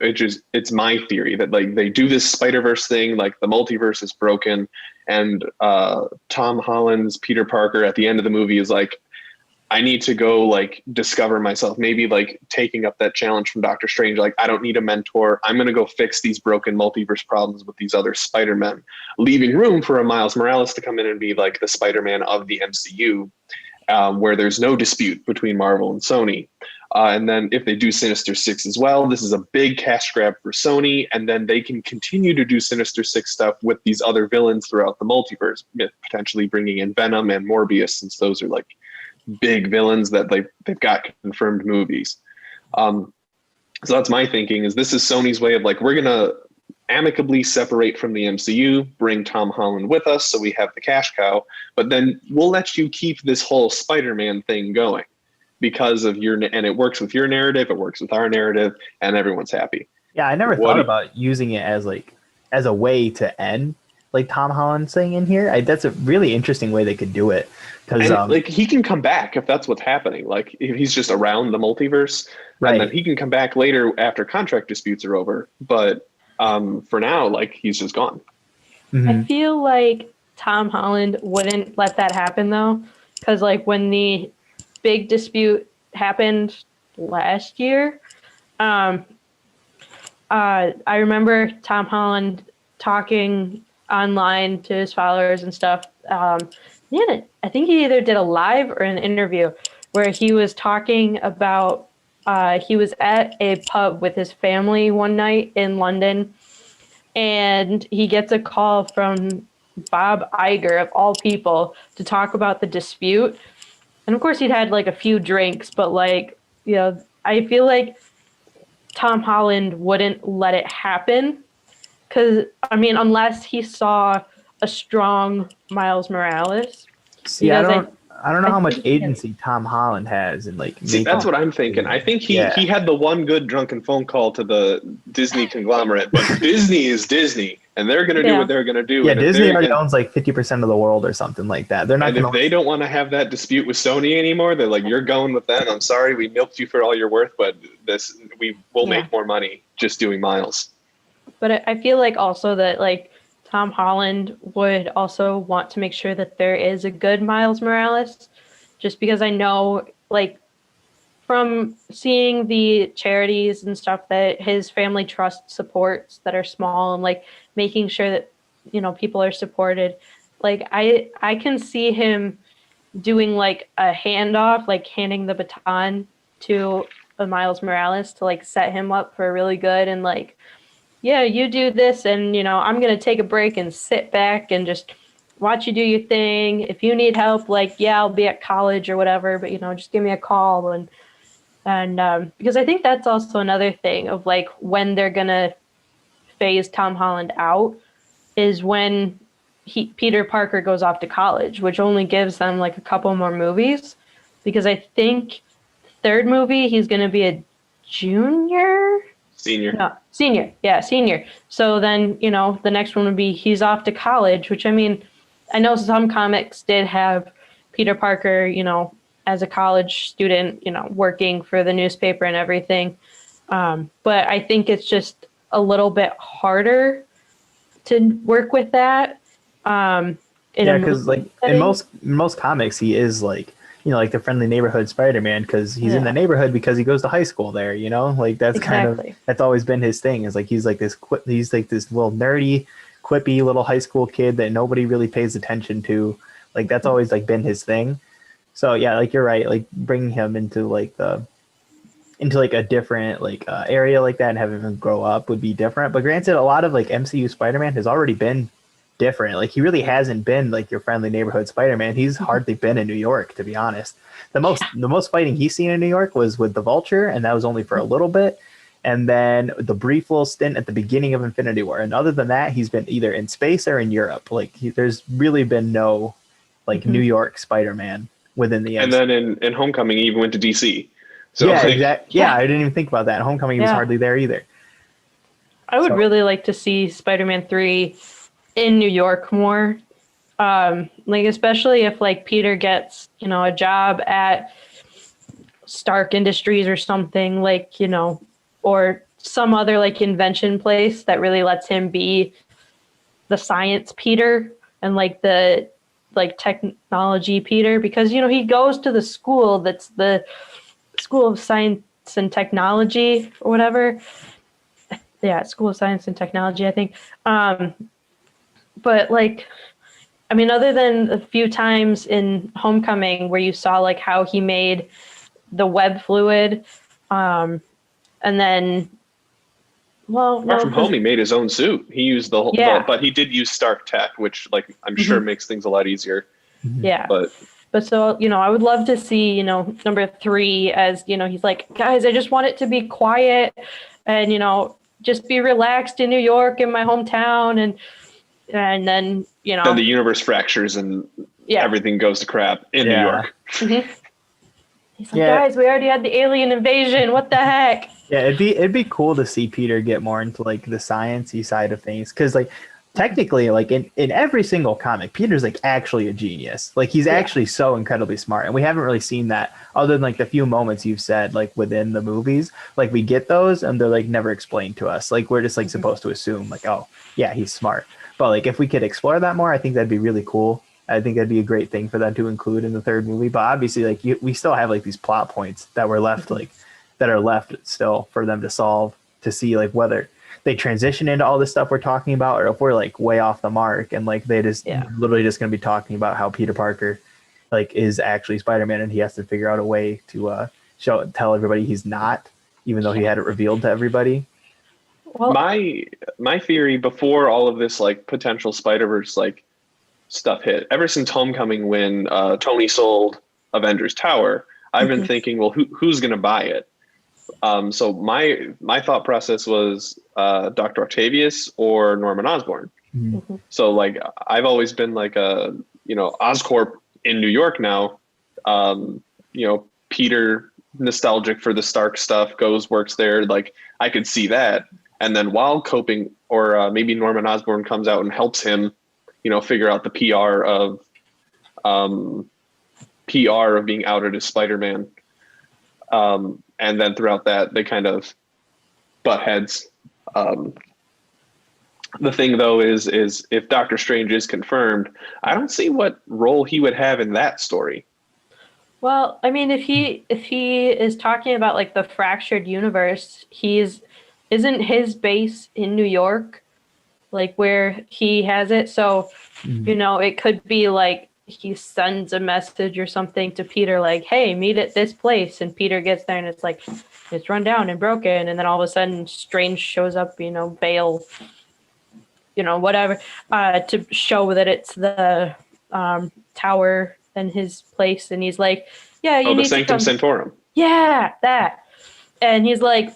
[SPEAKER 3] It's my theory that like they do this Spider-Verse thing, like the multiverse is broken, and Tom Holland's Peter Parker at the end of the movie is like, I need to go like discover myself, maybe like taking up that challenge from Doctor Strange. Like, I don't need a mentor. I'm going to go fix these broken multiverse problems with these other Spider-Men, leaving room for a Miles Morales to come in and be like the Spider-Man of the MCU, where there's no dispute between Marvel and Sony. And then if they do Sinister Six as well, this is a big cash grab for Sony. And then they can continue to do Sinister Six stuff with these other villains throughout the multiverse, potentially bringing in Venom and Morbius, since those are like big villains that they've got confirmed movies. So that's my thinking, is this is Sony's way of like, we're going to amicably separate from the MCU, bring Tom Holland with us so we have the cash cow, but then we'll let you keep this whole Spider-Man thing going because of and it works with your narrative, it works with our narrative, and everyone's happy.
[SPEAKER 2] Yeah, I never thought about using it as a way to end like Tom Holland saying in here. That's a really interesting way they could do it. Because
[SPEAKER 3] like he can come back if that's what's happening. Like if he's just around the multiverse, right, and then he can come back later after contract disputes are over. But for now, like he's just gone.
[SPEAKER 4] I feel like Tom Holland wouldn't let that happen though, because like when the big dispute happened last year, I remember Tom Holland talking online to his followers and stuff. I think he either did a live or an interview where he was talking about he was at a pub with his family one night in London, and he gets a call from Bob Iger, of all people, to talk about the dispute. And of course, he'd had like a few drinks, but like, I feel like Tom Holland wouldn't let it happen. Because, I mean, unless he saw a strong Miles Morales.
[SPEAKER 2] See, I don't know how much agency Tom Holland has in like.
[SPEAKER 3] See, that's what I'm thinking. I think he had the one good drunken phone call to the Disney conglomerate, but Disney is Disney, and they're going to do what they're going to do.
[SPEAKER 2] Yeah,
[SPEAKER 3] and
[SPEAKER 2] Disney already owns like 50% of the world or something like that. They're not.
[SPEAKER 3] And if they don't want to have that dispute with Sony anymore, they're like, "You're going with them. I'm sorry, we milked you for all you're worth, but we will make more money just doing Miles."
[SPEAKER 4] But I feel like also that like Tom Holland would also want to make sure that there is a good Miles Morales, just because I know like from seeing the charities and stuff that his family trust supports that are small and like making sure that people are supported. Like I can see him doing like a handoff, like handing the baton to a Miles Morales to like set him up for really good and like, yeah, you do this and, I'm going to take a break and sit back and just watch you do your thing. If you need help, like, yeah, I'll be at college or whatever, but, just give me a call. And because I think that's also another thing of like when they're going to phase Tom Holland out is when Peter Parker goes off to college, which only gives them like a couple more movies. Because I think third movie, he's going to be a junior.
[SPEAKER 3] Senior.
[SPEAKER 4] No, senior. Yeah, senior. So then, the next one would be he's off to college, which I mean, I know some comics did have Peter Parker, as a college student, working for the newspaper and everything. But I think it's just a little bit harder to work with that.
[SPEAKER 2] Because like in most comics, he is like, like the friendly neighborhood Spider-Man because he's in the neighborhood because he goes to high school there, like that's kind of, that's always been his thing is like, he's like this little nerdy, quippy little high school kid that nobody really pays attention to. Like that's always like been his thing. So yeah, like you're right. Like bringing him into like a different area like that and having him grow up would be different. But granted, a lot of like MCU Spider-Man has already been different. Like he really hasn't been like your friendly neighborhood Spider-Man. He's hardly been in New York, to be honest. The most fighting he's seen in New York was with the Vulture, and that was only for a little bit. And then the brief little stint at the beginning of Infinity War. And other than that, he's been either in space or in Europe. Like there's really been no New York Spider-Man within the
[SPEAKER 3] And then in Homecoming, he even went to DC. So
[SPEAKER 2] yeah, exactly. Yeah, I didn't even think about that. In Homecoming, he was hardly there either.
[SPEAKER 4] I would really like to see Spider-Man 3 in New York more. Especially if Peter gets, a job at Stark Industries or something or some other invention place that really lets him be the science Peter and the technology Peter, because he goes to the school that's the School of Science and Technology or whatever. Yeah, School of Science and Technology, I think. But other than a few times in Homecoming where you saw how he made the web fluid, and then,
[SPEAKER 3] Far From Home, he made his own suit. He used the whole, but he did use Stark Tech, which I'm sure makes things a lot easier.
[SPEAKER 4] Yeah. But so, I would love to see, number 3 as, he's like, guys, I just want it to be quiet and, just be relaxed in New York, in my hometown. And then,
[SPEAKER 3] Then the universe fractures and everything goes to crap in New York.
[SPEAKER 4] Mm-hmm. He's like, guys, we already had the alien invasion. What the heck?
[SPEAKER 2] Yeah, it'd be cool to see Peter get more into the science-y side of things. Because technically, in every single comic, Peter's actually a genius. He's actually so incredibly smart. And we haven't really seen that other than the few moments you've said within the movies. We get those and they're never explained to us. We're just supposed to assume oh, yeah, he's smart. But if we could explore that more, I think that'd be really cool. I think that'd be a great thing for them to include in the third movie. But obviously, we still have these plot points that were left, that are left still for them to solve, to see whether they transition into all this stuff we're talking about, or if we're way off the mark and they just literally just going to be talking about how Peter Parker like is actually Spider-Man, and he has to figure out a way to tell everybody he's not, even though he had it revealed to everybody.
[SPEAKER 4] Well,
[SPEAKER 3] My theory before all of this like potential Spider-Verse like stuff hit, ever since Homecoming when Tony sold Avengers Tower, I've been thinking, well, who's going to buy it? So my thought process was Dr. Octavius or Norman Osborn. So like I've always been like a Oscorp in New York now. Peter nostalgic for the Stark stuff, works there. Like I could see that. And then while coping, or maybe Norman Osborn comes out and helps him, figure out the PR of being outed as Spider-Man. And then throughout that, they kind of butt heads. The thing though is if Doctor Strange is confirmed, I don't see what role he would have in that story.
[SPEAKER 4] well, I mean, if he is talking about like the fractured universe, isn't his base in New York, like where he has it? So, it could be like he sends a message or something to Peter, like, "Hey, meet at this place," and Peter gets there and it's like it's run down and broken, and then all of a sudden Strange shows up, bail, whatever, to show that it's the tower and his place, and he's like, "Yeah, you need
[SPEAKER 3] the Sanctum Sanctorum."
[SPEAKER 4] Yeah, that, and he's like,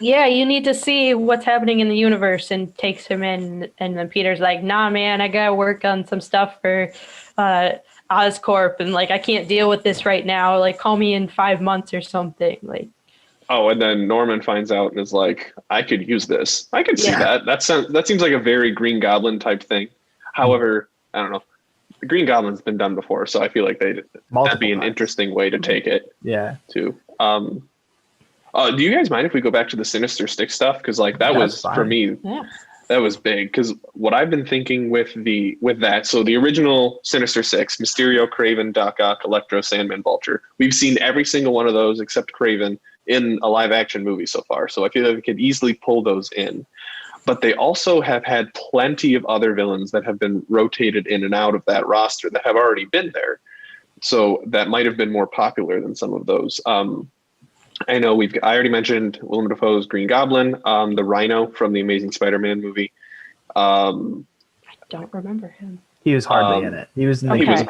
[SPEAKER 4] "Yeah, you need to see what's happening in the universe," and takes him in. And then Peter's like, "Nah, man, I gotta work on some stuff for Oscorp, and like I can't deal with this right now. Like, call me in 5 months or something." Like,
[SPEAKER 3] oh, and then Norman finds out and is like, "I could use this. I could see that. That seems like a very Green Goblin type thing." However, I don't know. The Green Goblin's been done before, so I feel like that'd be an interesting way to take it.
[SPEAKER 2] Yeah.
[SPEAKER 3] Too. Do you guys mind if we go back to the Sinister Six stuff? Because like that was for me, that was big. Because what I've been thinking with that, so the original Sinister Six: Mysterio, Kraven, Doc Ock, Electro, Sandman, Vulture. We've seen every single one of those except Kraven in a live action movie so far. So I feel like we could easily pull those in. But they also have had plenty of other villains that have been rotated in and out of that roster that have already been there. So that might have been more popular than some of those. I know I already mentioned Willem Dafoe's Green Goblin, the Rhino from the Amazing Spider-Man movie.
[SPEAKER 4] I don't remember him.
[SPEAKER 2] He was hardly in it. He was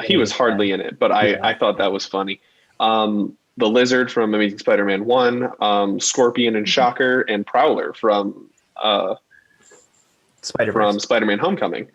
[SPEAKER 3] he was hardly in it, but I thought that was funny. The Lizard from Amazing Spider-Man 1, Scorpion and Shocker, and Prowler from Spider-Man Homecoming.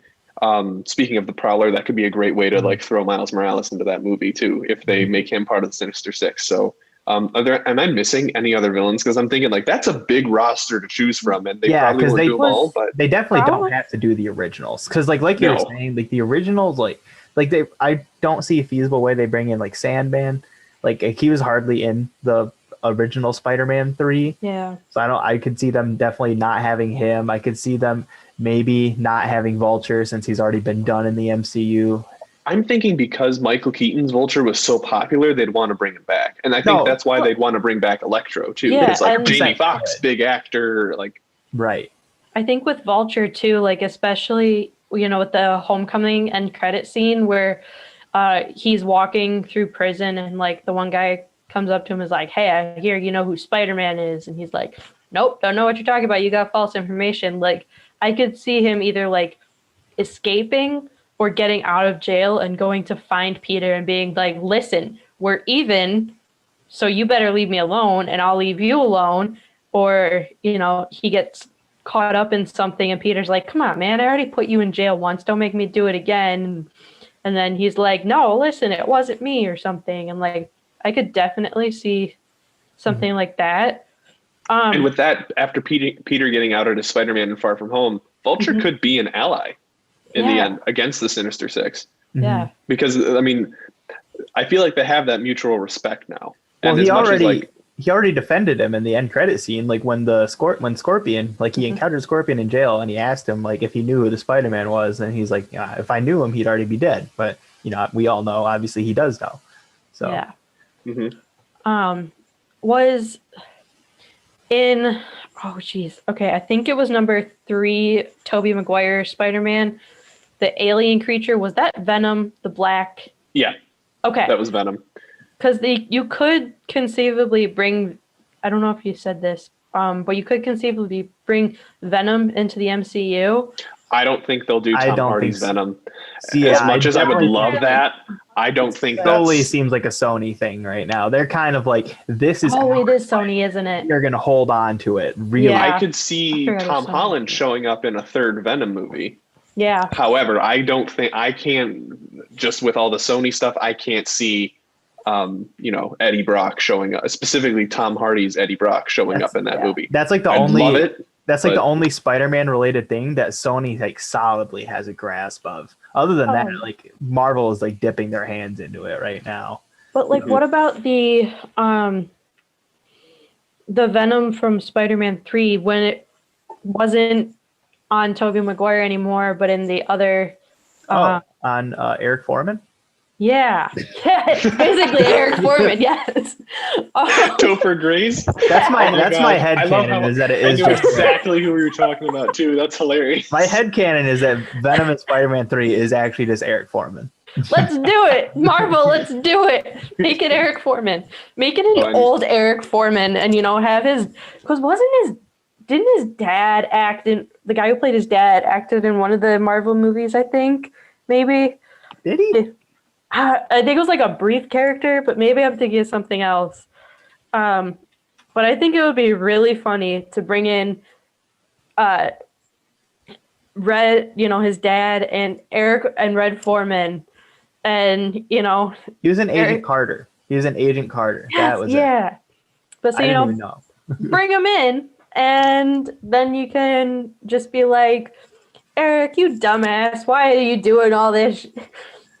[SPEAKER 3] Speaking of the Prowler, that could be a great way to like throw Miles Morales into that movie too, if they make him part of the Sinister Six. So am I missing any other villains? Because I'm thinking like that's a big roster to choose from, and they probably won't do them all, but
[SPEAKER 2] they definitely don't have to do the originals. Because like you were saying, like the originals, I don't see a feasible way they bring in like Sandman. Like he was hardly in the original Spider-Man 3.
[SPEAKER 4] Yeah.
[SPEAKER 2] So I could see them definitely not having him. I could see them maybe not having Vulture since he's already been done in the MCU.
[SPEAKER 3] I'm thinking because Michael Keaton's Vulture was so popular, they'd want to bring him back. And I think that's why they'd want to bring back Electro too.
[SPEAKER 4] Yeah,
[SPEAKER 3] it's like Jamie Foxx, big actor, like
[SPEAKER 2] right.
[SPEAKER 4] I think with Vulture too, like especially, with the Homecoming end credit scene where he's walking through prison and like the one guy comes up to him and is like, "Hey, I hear you know who Spider-Man is," and he's like, "Nope, don't know what you're talking about. You got false information." Like I could see him either like escaping or getting out of jail and going to find Peter and being like, "Listen, we're even, so you better leave me alone and I'll leave you alone." Or, he gets caught up in something and Peter's like, "Come on, man, I already put you in jail once. Don't make me do it again." And then he's like, "No, listen, it wasn't me," or something. And like, I could definitely see something like that.
[SPEAKER 3] And with that, after Peter getting outed as Spider-Man in Far From Home, Vulture could be an ally in the end against the Sinister Six.
[SPEAKER 4] Yeah.
[SPEAKER 3] Because, I mean, I feel like they have that mutual respect now.
[SPEAKER 2] Well,
[SPEAKER 3] and
[SPEAKER 2] he already defended him in the end credit scene, like when Scorpion, like he encountered Scorpion in jail and he asked him like if he knew who the Spider-Man was, and he's like, "Yeah, if I knew him, he'd already be dead." But we all know, obviously, he does know. So
[SPEAKER 4] yeah. Was in I think it was number 3, Toby Maguire Spider-Man, the alien creature, was that Venom, the black?
[SPEAKER 3] Yeah.
[SPEAKER 4] Okay.
[SPEAKER 3] That was Venom.
[SPEAKER 4] Because you could conceivably bring, I don't know if you said this, but you could conceivably bring Venom into the MCU.
[SPEAKER 3] I don't think they'll do Tom Hardy's Venom.
[SPEAKER 2] See,
[SPEAKER 3] as much as I would
[SPEAKER 2] definitely
[SPEAKER 3] love
[SPEAKER 2] think
[SPEAKER 3] that, I don't think
[SPEAKER 2] solely
[SPEAKER 3] that's...
[SPEAKER 2] seems like a Sony thing right now. They're kind of like, this is
[SPEAKER 4] Oh, it is Sony, isn't it?
[SPEAKER 2] They're going to hold on to it. Really.
[SPEAKER 4] Yeah.
[SPEAKER 3] I could see Tom Holland showing up in a third Venom movie.
[SPEAKER 4] Yeah.
[SPEAKER 3] However, I don't think I can't, just with all the Sony stuff, I can't see, Eddie Brock showing up, specifically Tom Hardy's Eddie Brock showing up in that movie.
[SPEAKER 2] That's like the
[SPEAKER 3] I'd
[SPEAKER 2] only,
[SPEAKER 3] love it,
[SPEAKER 2] the only Spider-Man related thing that Sony like solidly has a grasp of. Other than that, like Marvel is like dipping their hands into it right now.
[SPEAKER 4] But like, what about the Venom from Spider-Man 3 when it wasn't on Toby Maguire anymore, but in the other
[SPEAKER 2] on Eric Foreman?
[SPEAKER 4] Yeah. Basically Eric Foreman, yes.
[SPEAKER 3] Topher Grace.
[SPEAKER 2] That's my headcanon, is that it is just
[SPEAKER 3] exactly who we were talking about too. That's hilarious.
[SPEAKER 2] My headcanon is that Venom in Spider-Man 3 is actually just Eric Foreman.
[SPEAKER 4] Let's do it. Marvel, let's do it. Make it Eric Foreman. Make it an old Eric Foreman and have his, because didn't his dad act in, the guy who played his dad acted in one of the Marvel movies, I think, maybe.
[SPEAKER 2] Did he?
[SPEAKER 4] I think it was like a brief character, but maybe I'm thinking of something else. But I think it would be really funny to bring in Red, his dad, and Eric and Red Foreman, and
[SPEAKER 2] he was an Agent Carter. He was an Agent Carter.
[SPEAKER 4] Yes,
[SPEAKER 2] that was
[SPEAKER 4] it. But so
[SPEAKER 2] I didn't even know.
[SPEAKER 4] bring him in, and then you can just be like, Eric, you dumbass, why are you doing all this?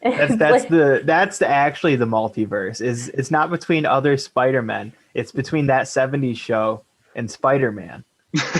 [SPEAKER 2] That's actually the multiverse. It's not between other Spider-Men. It's between that 70s show and Spider-Man.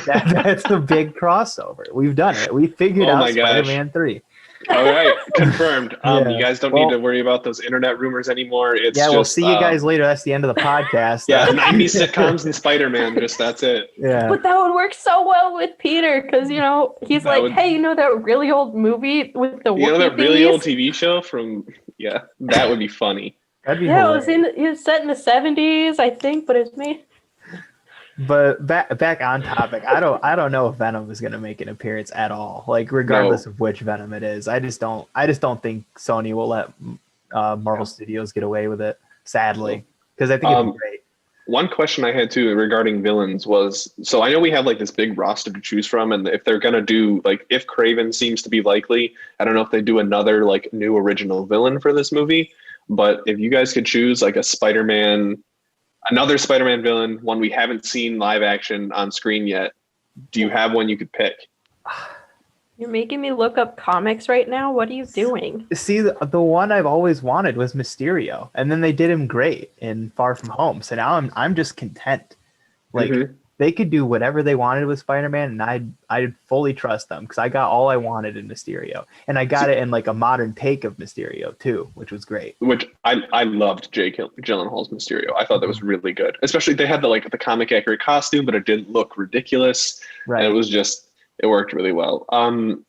[SPEAKER 2] That's the big crossover. We've done it. We figured out Spider-Man 3.
[SPEAKER 3] All right, confirmed. You guys don't need to worry about those internet rumors anymore.
[SPEAKER 2] We'll see you guys later. That's the end of the podcast.
[SPEAKER 3] 90s sitcoms and Spider-Man. That's it.
[SPEAKER 2] Yeah.
[SPEAKER 4] But that would work so well with Peter because he's hey, that really old movie with the
[SPEAKER 3] that really old TV show from that would be funny.
[SPEAKER 2] That'd be
[SPEAKER 4] it was set in the 70s, I think, but it's me.
[SPEAKER 2] But back on topic, I don't know if Venom is going to make an appearance at all. Like regardless of which Venom it is, I just don't think Sony will let Marvel Studios get away with it. Sadly, because I think it'd be great.
[SPEAKER 3] One question I had too regarding villains was, so I know we have like this big roster to choose from, and if they're gonna do if Kraven seems to be likely, I don't know if they do another new original villain for this movie. But if you guys could choose another Spider-Man villain, one we haven't seen live action on screen yet, do you have one you could pick?
[SPEAKER 4] You're making me look up comics right now. What are you doing?
[SPEAKER 2] See, the one I've always wanted was Mysterio, and then they did him great in Far From Home. So now I'm just content. They could do whatever they wanted with Spider-Man, and I'd fully trust them because I got all I wanted in Mysterio, and I got it in a modern take of Mysterio too, which was great.
[SPEAKER 3] Which I loved Jake Gyllenhaal's Mysterio. I thought that was really good. Especially they had the comic accurate costume, but it didn't look ridiculous. Right. And it was it worked really well. I'm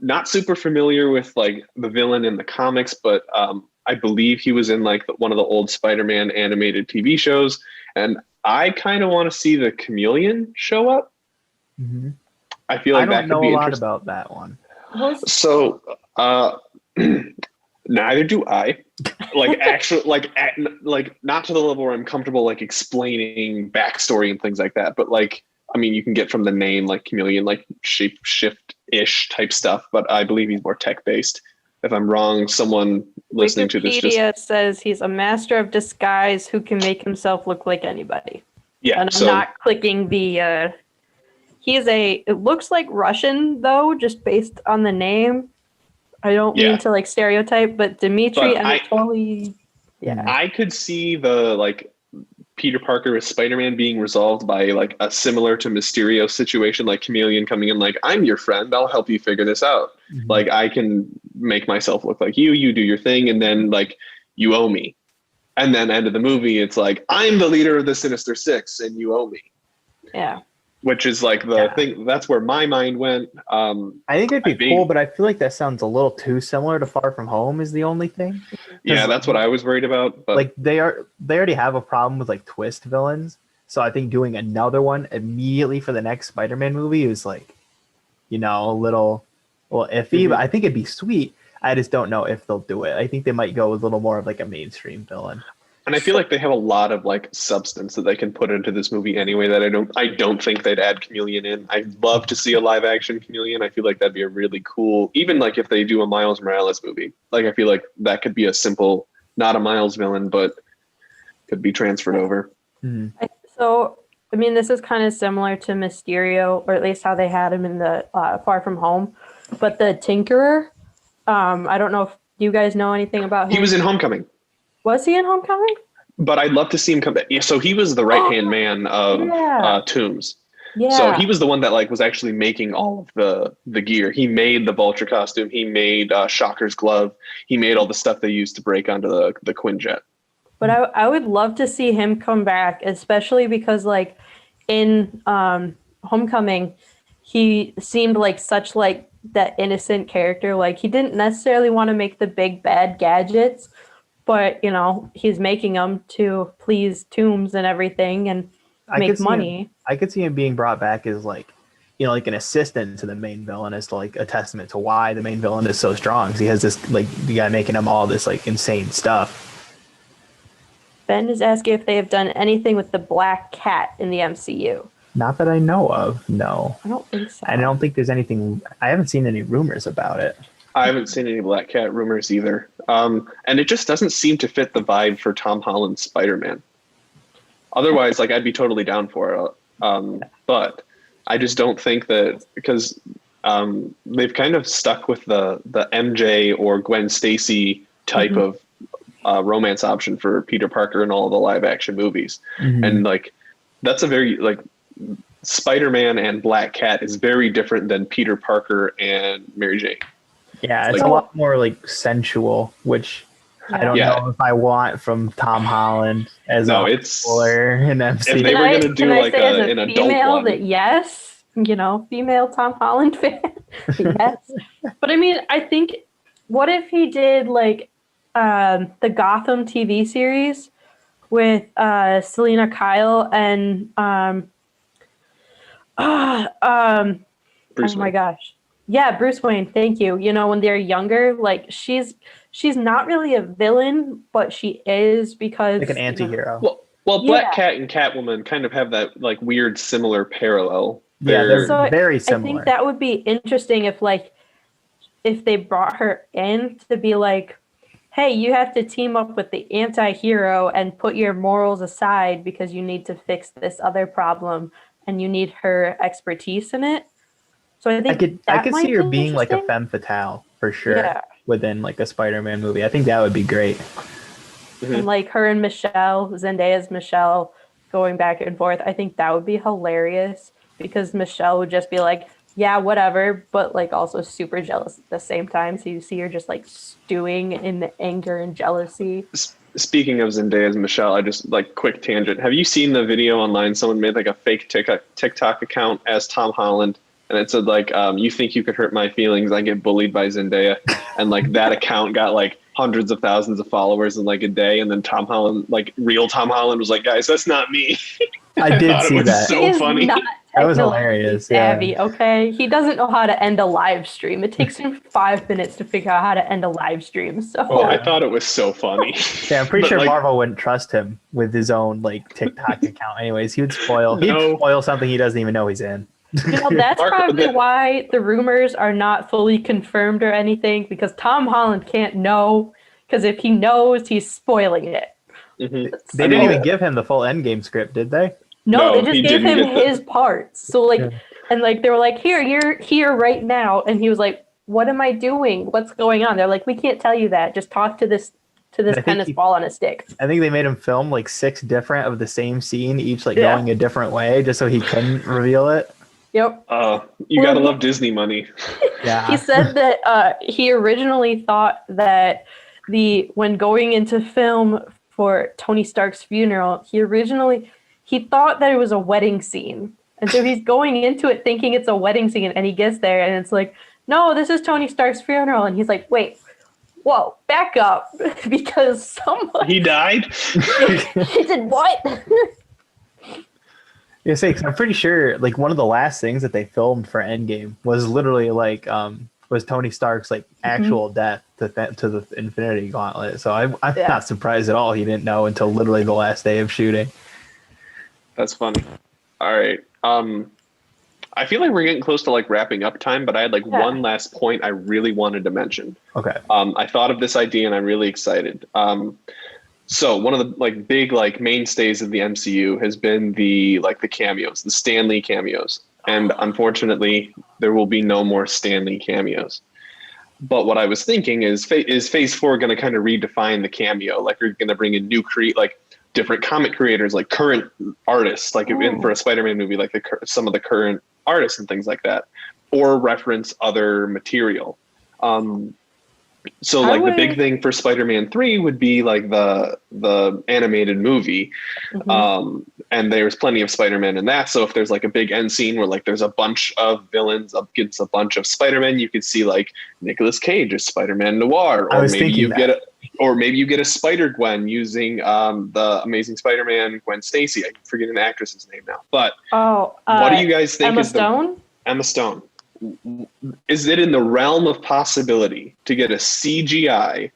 [SPEAKER 3] not super familiar with the villain in the comics, but I believe he was in one of the old Spider-Man animated TV shows, and I kind of want to see the Chameleon show up.
[SPEAKER 2] Mm-hmm.
[SPEAKER 3] I feel like that could be interesting.
[SPEAKER 2] I don't know a lot about that one.
[SPEAKER 3] So, neither do I. Actually, not to the level where I'm comfortable explaining backstory and things like that. But you can get from the name Chameleon, shape shift-ish type stuff. But I believe he's more tech-based. If I'm wrong, someone listening to this
[SPEAKER 4] Wikipedia says he's a master of disguise who can make himself look like anybody.
[SPEAKER 3] Yeah,
[SPEAKER 4] and I'm not clicking the. It looks like Russian though, just based on the name. I don't mean to stereotype, but Dmitry Anatoly.
[SPEAKER 3] I could see the Peter Parker with Spider-Man being resolved by a similar to Mysterio situation, Chameleon coming in I'm your friend, I'll help you figure this out. Mm-hmm. I can make myself look like you do your thing, and then you owe me. And then end of the movie, it's I'm the leader of the Sinister Six and you owe me.
[SPEAKER 4] Yeah.
[SPEAKER 3] which is like the thing. That's where my mind went.
[SPEAKER 2] I think it'd be cool, but I feel like that sounds a little too similar to Far From Home is the only thing.
[SPEAKER 3] Yeah, that's what I was worried about. But
[SPEAKER 2] like they already have a problem with like twist villains. So I think doing another one immediately for the next Spider-Man movie is like, a little iffy, but I think it'd be sweet. I just don't know if they'll do it. I think they might go with a little more of like a mainstream villain.
[SPEAKER 3] And I feel like they have a lot of like substance that they can put into this movie anyway that I don't think they'd add Chameleon in. I'd love to see a live action Chameleon. I feel like that'd be a really cool, even like if they do a Miles Morales movie, like I feel like that could be a simple, not a Miles villain, but could be transferred over.
[SPEAKER 2] Mm-hmm.
[SPEAKER 4] So, I mean, this is kind of similar to Mysterio, or at least how they had him in the Far From Home. But the Tinkerer, I don't know if you guys know anything about him.
[SPEAKER 3] He was in Homecoming.
[SPEAKER 4] Was he in Homecoming?
[SPEAKER 3] But I'd love to see him come back. So he was the right-hand man of Toomes.
[SPEAKER 4] Yeah.
[SPEAKER 3] So he was the one that like was actually making all of the gear. He made the Vulture costume. He made Shocker's glove. He made all the stuff they used to break onto the Quinjet.
[SPEAKER 4] But I would love to see him come back, especially because like in Homecoming, he seemed like such like that innocent character. Like he didn't necessarily want to make the big bad gadgets, but he's making them to please Toomes and everything and make money.
[SPEAKER 2] I could see him being brought back as like, like an assistant to the main villain, as to like a testament to why the main villain is so strong. Because he has this like the guy making him all this like insane stuff.
[SPEAKER 4] Ben is asking if they have done anything with the Black Cat in the MCU.
[SPEAKER 2] Not that I know of, no.
[SPEAKER 4] I don't think so.
[SPEAKER 2] I don't think there's anything. I haven't seen any rumors about it.
[SPEAKER 3] I haven't seen any Black Cat rumors either. And it just doesn't seem to fit the vibe for Tom Holland's Spider-Man. Otherwise, like I'd be totally down for it. But I just don't think that, because they've kind of stuck with the MJ or Gwen Stacy type of romance option for Peter Parker in all the live action movies. And like that's a very like Spider-Man and Black Cat is very different than Peter Parker and Mary Jane.
[SPEAKER 2] Yeah, it's a lot more like sensual, which I don't know if I want from Tom Holland as a or an MC.
[SPEAKER 3] If they were going to do like an adult one.
[SPEAKER 4] That yes, female Tom Holland fan. Yes. But I mean, I think what if he did like the Gotham TV series with Selena Kyle and
[SPEAKER 3] Bruce
[SPEAKER 4] Wayne. My gosh. Yeah, Bruce Wayne, thank you. When they're younger, like she's not really a villain, but she is because
[SPEAKER 2] like an anti-hero.
[SPEAKER 3] Well, Black Cat and Catwoman kind of have that like weird similar parallel.
[SPEAKER 2] Yeah, they're very similar.
[SPEAKER 4] I think that would be interesting if they brought her in to be like, hey, you have to team up with the anti-hero and put your morals aside because you need to fix this other problem and you need her expertise in it. So I think
[SPEAKER 2] I could see her being like a femme fatale for sure within like a Spider-Man movie. I think that would be great.
[SPEAKER 4] And like her and Michelle, Zendaya's Michelle going back and forth. I think that would be hilarious because Michelle would just be like, yeah, whatever, but like also super jealous at the same time. So you see her just like stewing in the anger and jealousy.
[SPEAKER 3] Speaking of Zendaya's Michelle, I just like quick tangent. Have you seen the video online? Someone made like a fake TikTok account as Tom Holland. And it said like, you think you could hurt my feelings? I get bullied by Zendaya. And like that account got like hundreds of thousands of followers in like a day. And then Tom Holland, like real Tom Holland was like, guys, that's not me.
[SPEAKER 2] I did see that.
[SPEAKER 3] So funny.
[SPEAKER 2] That was hilarious.
[SPEAKER 4] Savvy, okay? He doesn't know how to end a live stream. It takes him 5 minutes to figure out how to end a live stream. So
[SPEAKER 3] I thought it was so funny.
[SPEAKER 2] Yeah, I'm pretty sure Marvel wouldn't trust him with his own like TikTok account. Anyways, he'd spoil something he doesn't even know he's in.
[SPEAKER 4] That's probably why the rumors are not fully confirmed or anything, because Tom Holland can't know, because if he knows, he's spoiling it.
[SPEAKER 3] Mm-hmm.
[SPEAKER 2] They didn't even give him the full Endgame script, did they?
[SPEAKER 4] No, they just gave him his parts. So and like they were like, here, you're here right now, and he was like, what am I doing? What's going on? They're like, we can't tell you that. Just talk to this tennis ball on a stick.
[SPEAKER 2] I think they made him film like 6 different of the same scene, each like going a different way, just so he couldn't reveal it.
[SPEAKER 4] Yep.
[SPEAKER 3] You gotta love Disney money.
[SPEAKER 2] Yeah.
[SPEAKER 4] He said that he originally thought that when going into film for Tony Stark's funeral, he thought that it was a wedding scene. And so he's going into it thinking it's a wedding scene, and he gets there, and it's like, no, this is Tony Stark's funeral. And he's like, wait, whoa, back up, because someone
[SPEAKER 3] He died.
[SPEAKER 4] he did what?
[SPEAKER 2] Yeah, say, 'cause I'm pretty sure like one of the last things that they filmed for Endgame was literally like was Tony Stark's like actual death to the Infinity Gauntlet. So I'm not surprised at all he didn't know until literally the last day of shooting.
[SPEAKER 3] That's funny. All right. I feel like we're getting close to like wrapping up time, but I had like one last point I really wanted to mention.
[SPEAKER 2] Okay.
[SPEAKER 3] I thought of this idea and I'm really excited. So one of the like big like mainstays of the MCU has been the cameos, the Stan Lee cameos. And unfortunately, there will be no more Stan Lee cameos. But what I was thinking is Phase 4 going to kind of redefine the cameo? Like, you're going to bring in new different comic creators, like current artists, like for a Spider-Man movie, like some of the current artists and things like that, or reference other material. So the big thing for Spider-Man 3 would be like the animated movie. And there's plenty of Spider-Man in that. So if there's like a big end scene where like there's a bunch of villains up against a bunch of Spider-Man, you could see like Nicolas Cage as Spider-Man Noir, or maybe you get a Spider-Gwen using the Amazing Spider-Man Gwen Stacy. I'm forgetting the actress's name now. But what do you guys think Emma Stone? Is it in the realm of possibility to get a CGI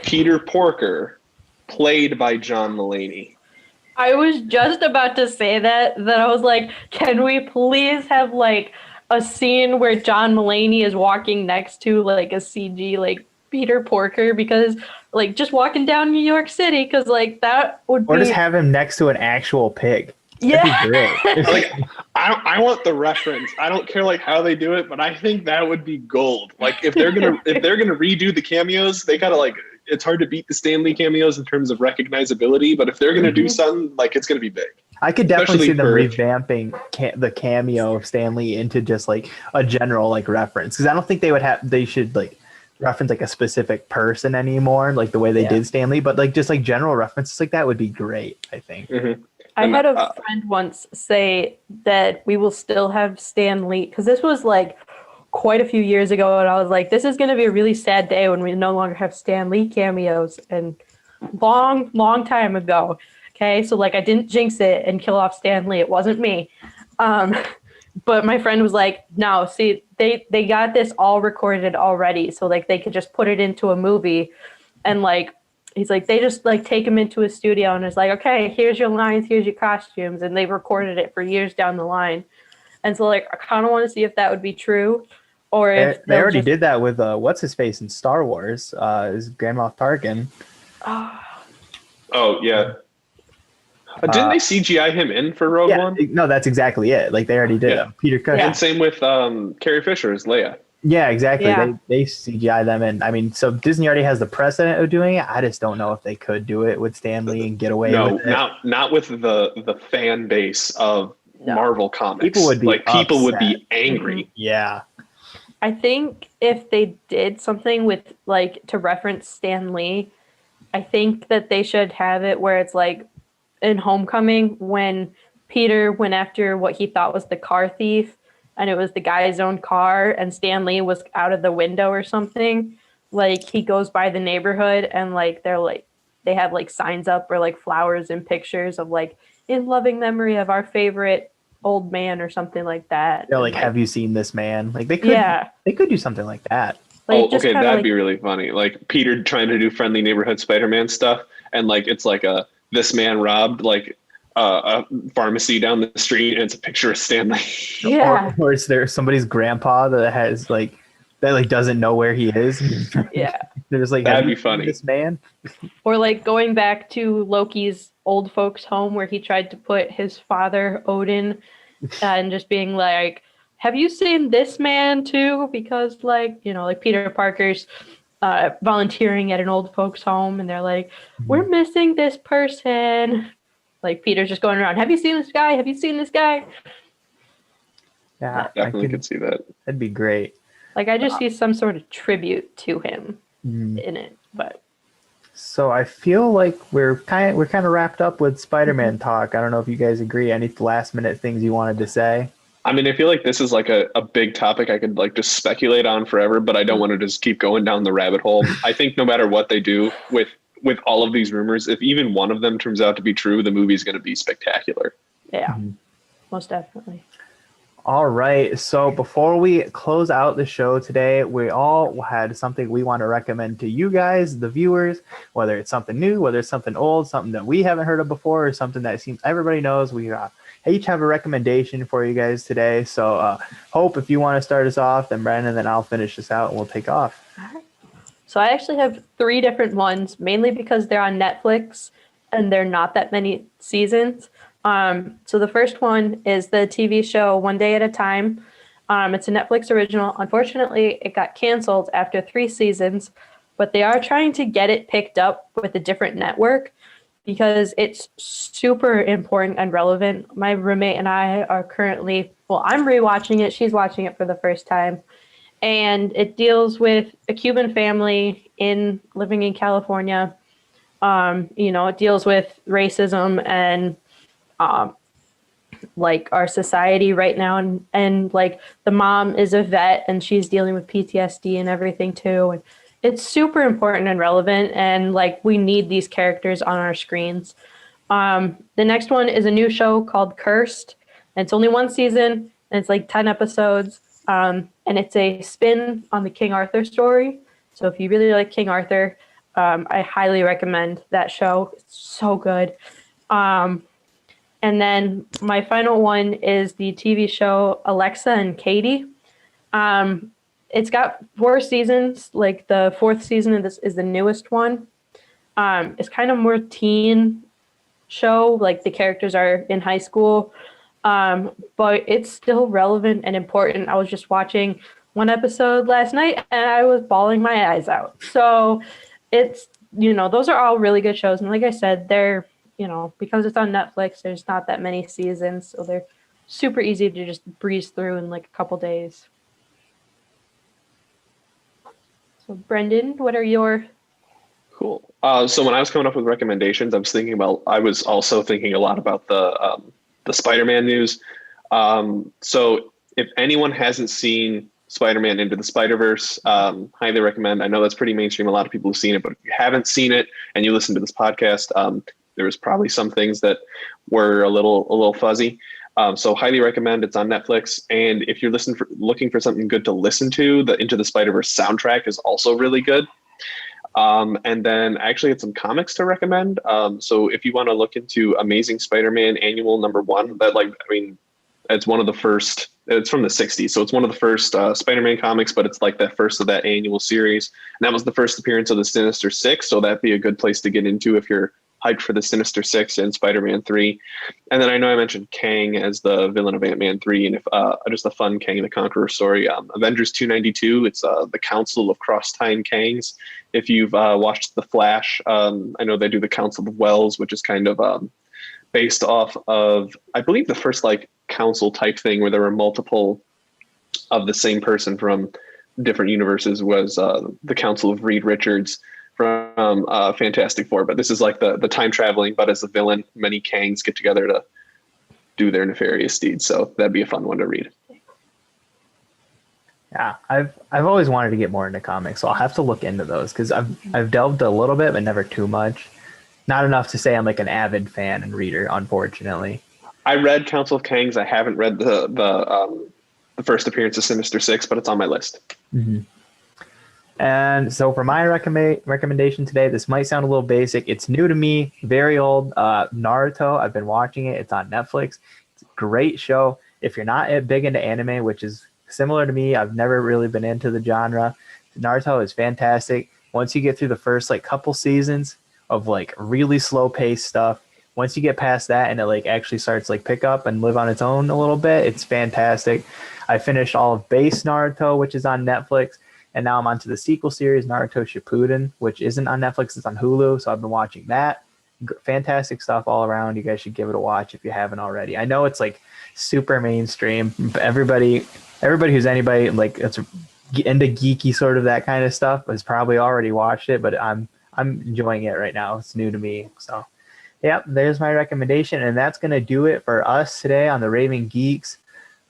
[SPEAKER 3] Peter Porker played by John Mulaney?
[SPEAKER 4] I was just about to say that I was like, can we please have like a scene where John Mulaney is walking next to like a CG like Peter Porker, because like just walking down New York City, because like that would be,
[SPEAKER 2] or just have him next to an actual pig.
[SPEAKER 4] Yeah.
[SPEAKER 2] That'd be great.
[SPEAKER 3] Like, I want the reference. I don't care like how they do it, but I think that would be gold. Like if they're gonna redo the cameos, they gotta like, it's hard to beat the Stan Lee cameos in terms of recognizability, but if they're gonna do something, like it's gonna be big.
[SPEAKER 2] I could definitely see them
[SPEAKER 3] for
[SPEAKER 2] revamping the cameo of Stan Lee into just like a general like reference, because I don't think they should like reference like a specific person anymore, like the way they did Stan Lee, but like just like general references like that would be great, I think.
[SPEAKER 4] I had a friend once say that we will still have Stan Lee, because this was like quite a few years ago, and I was like, this is going to be a really sad day when we no longer have Stan Lee cameos, and long time ago. Okay, so like I didn't jinx it and kill off Stan Lee. It wasn't me. But my friend was like, no, see, they got this all recorded already, so like they could just put it into a movie, and like he's like, they just like take him into a studio and it's like, okay, here's your lines, here's your costumes, and they've recorded it for years down the line. And so like I kind of want to see if that would be true, or if
[SPEAKER 2] they already did that with what's his face in Star Wars, is Grand Moff Tarkin.
[SPEAKER 3] Oh yeah. Didn't they CGI him in for Rogue One?
[SPEAKER 2] No, that's exactly it. Like they already did. Peter Cushing.
[SPEAKER 3] And same with Carrie Fisher as Leia.
[SPEAKER 2] Yeah, exactly. Yeah. They CGI them, and I mean, so Disney already has the precedent of doing it. I just don't know if they could do it with Stan Lee and get away with it.
[SPEAKER 3] No, not with the fan base of Marvel Comics.
[SPEAKER 2] People would be
[SPEAKER 3] angry.
[SPEAKER 2] Yeah.
[SPEAKER 4] I think if they did something with like to reference Stan Lee, I think that they should have it where it's like in Homecoming when Peter went after what he thought was the car thief, and it was the guy's own car, and Stan Lee was out of the window or something. Like he goes by the neighborhood and like they have like signs up or like flowers and pictures of like in loving memory of our favorite old man or something like that.
[SPEAKER 2] Yeah, like have you seen this man? Like they could do something like that.
[SPEAKER 4] Like,
[SPEAKER 3] okay, that'd be really funny. Like Peter trying to do friendly neighborhood Spider-Man stuff, and like it's like this man robbed like a pharmacy down the street, and it's a picture of Stanley.
[SPEAKER 4] Yeah.
[SPEAKER 2] Or it's there somebody's grandpa that has like that like doesn't know where he is.
[SPEAKER 4] Yeah.
[SPEAKER 2] They're just like,
[SPEAKER 3] that'd be funny.
[SPEAKER 2] This man.
[SPEAKER 4] Or like going back to Loki's old folks home where he tried to put his father Odin and just being like, have you seen this man too? Because like, you know, like Peter Parker's volunteering at an old folks home, and they're like, we're missing this person. Like Peter's just going around, have you seen this guy? Have you seen this guy?
[SPEAKER 2] Yeah,
[SPEAKER 3] definitely could see that.
[SPEAKER 2] That'd be great.
[SPEAKER 4] Like I just see some sort of tribute to him in it, but
[SPEAKER 2] So I feel like we're kind of wrapped up with Spider-Man talk. I don't know if you guys agree. Any last minute things you wanted to say?
[SPEAKER 3] I mean, I feel like this is like a big topic I could like just speculate on forever, but I don't want to just keep going down the rabbit hole. I think no matter what they do with all of these rumors, if even one of them turns out to be true, the movie's going to be spectacular.
[SPEAKER 4] Yeah, most definitely.
[SPEAKER 2] All right. So before we close out the show today, we all had something we want to recommend to you guys, the viewers, whether it's something new, whether it's something old, something that we haven't heard of before, or something that seems everybody knows. We each have a recommendation for you guys today. So Hope, if you want to start us off, then Brandon, then I'll finish this out and we'll take off.
[SPEAKER 4] So I actually have 3 different ones, mainly because they're on Netflix and they're not that many seasons. So the first one is the TV show One Day at a Time. It's a Netflix original. Unfortunately, it got canceled after 3 seasons, but they are trying to get it picked up with a different network because it's super important and relevant. My roommate and I are currently, I'm rewatching it. She's watching it for the first time. And it deals with a Cuban family living in California. It deals with racism and like our society right now, and like the mom is a vet and she's dealing with PTSD and everything too, and it's super important and relevant, and like we need these characters on our screens. The next one is a new show called Cursed, and it's only 1 season and it's like 10 episodes, and it's a spin on the King Arthur story. So if you really like King Arthur, I highly recommend that show. It's so good. And then my final one is the TV show Alexa and Katie. It's got 4 seasons. Like the 4th season of this is the newest one. It's kind of more teen show. Like the characters are in high school, but it's still relevant and important. I was just watching 1 episode last night and I was bawling my eyes out. So it's, those are all really good shows. And like I said, they're, because it's on Netflix, there's not that many seasons, so they're super easy to just breeze through in like a couple days. So Brendan, what are your...
[SPEAKER 3] Cool. So when I was coming up with recommendations, I was also thinking a lot about the Spider-Man news. So if anyone hasn't seen Spider-Man Into the Spider-Verse, highly recommend. I know that's pretty mainstream. A lot of people have seen it, but if you haven't seen it and you listen to this podcast, there was probably some things that were a little fuzzy. So highly recommend. It's on Netflix. And if you're looking for something good to listen to, the Into the Spider-Verse soundtrack is also really good. And then I actually had some comics to recommend. So if you want to look into Amazing Spider-Man Annual #1, it's one of the first, it's from the 60s. So it's one of the first Spider-Man comics, but it's like the first of that annual series. And that was the first appearance of the Sinister Six. So that'd be a good place to get into if you're hyped for the Sinister Six and Spider-Man 3. And then I know I mentioned Kang as the villain of Ant-Man 3, and if just a fun Kang the Conqueror story, Avengers 292, it's the Council of Cross-Time Kangs. If you've watched The Flash, I know they do the Council of Wells, which is kind of based off of, I believe, the first like council type thing where there were multiple of the same person from different universes, was the Council of Reed Richards from Fantastic Four. But this is like the time traveling, but as a villain, many Kangs get together to do their nefarious deeds. So that'd be a fun one to read.
[SPEAKER 2] Yeah, I've always wanted to get more into comics, so I'll have to look into those because I've delved a little bit, but never too much. Not enough to say I'm like an avid fan and reader, unfortunately.
[SPEAKER 3] I read Council of Kangs. I haven't read the first appearance of Sinister Six, but it's on my list.
[SPEAKER 2] Mm-hmm. And so for my recommendation today, this might sound a little basic. It's new to me, very old. Naruto. I've been watching it. It's on Netflix. It's a great show. If you're not big into anime, which is similar to me, I've never really been into the genre. Naruto is fantastic. Once you get through the first like couple seasons of like really slow paced stuff, once you get past that and it like actually starts like pick up and live on its own a little bit, it's fantastic. I finished all of base Naruto, which is on Netflix. And now I'm on to the sequel series, Naruto Shippuden, which isn't on Netflix. It's on Hulu. So I've been watching that. Fantastic stuff all around. You guys should give it a watch if you haven't already. I know it's like super mainstream. Everybody who's anybody like that's into geeky sort of that kind of stuff has probably already watched it. But I'm I'm enjoying it right now. It's new to me. So, yep, there's my recommendation. And that's going to do it for us today on the Raving Geeks.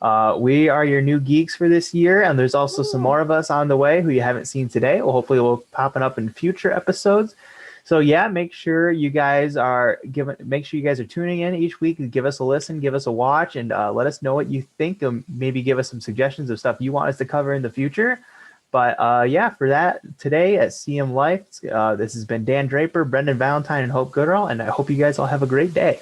[SPEAKER 2] We are your new geeks for this year, and there's also some more of us on the way who you haven't seen today. Well, hopefully we'll popping up in future episodes. So yeah, make sure you guys are tuning in each week and give us a listen, give us a watch, and let us know what you think. Maybe give us some suggestions of stuff you want us to cover in the future. But yeah, for that today at CM Life, this has been Dan Draper, Brendan Valentine, and Hope Goodearl, and I hope you guys all have a great day.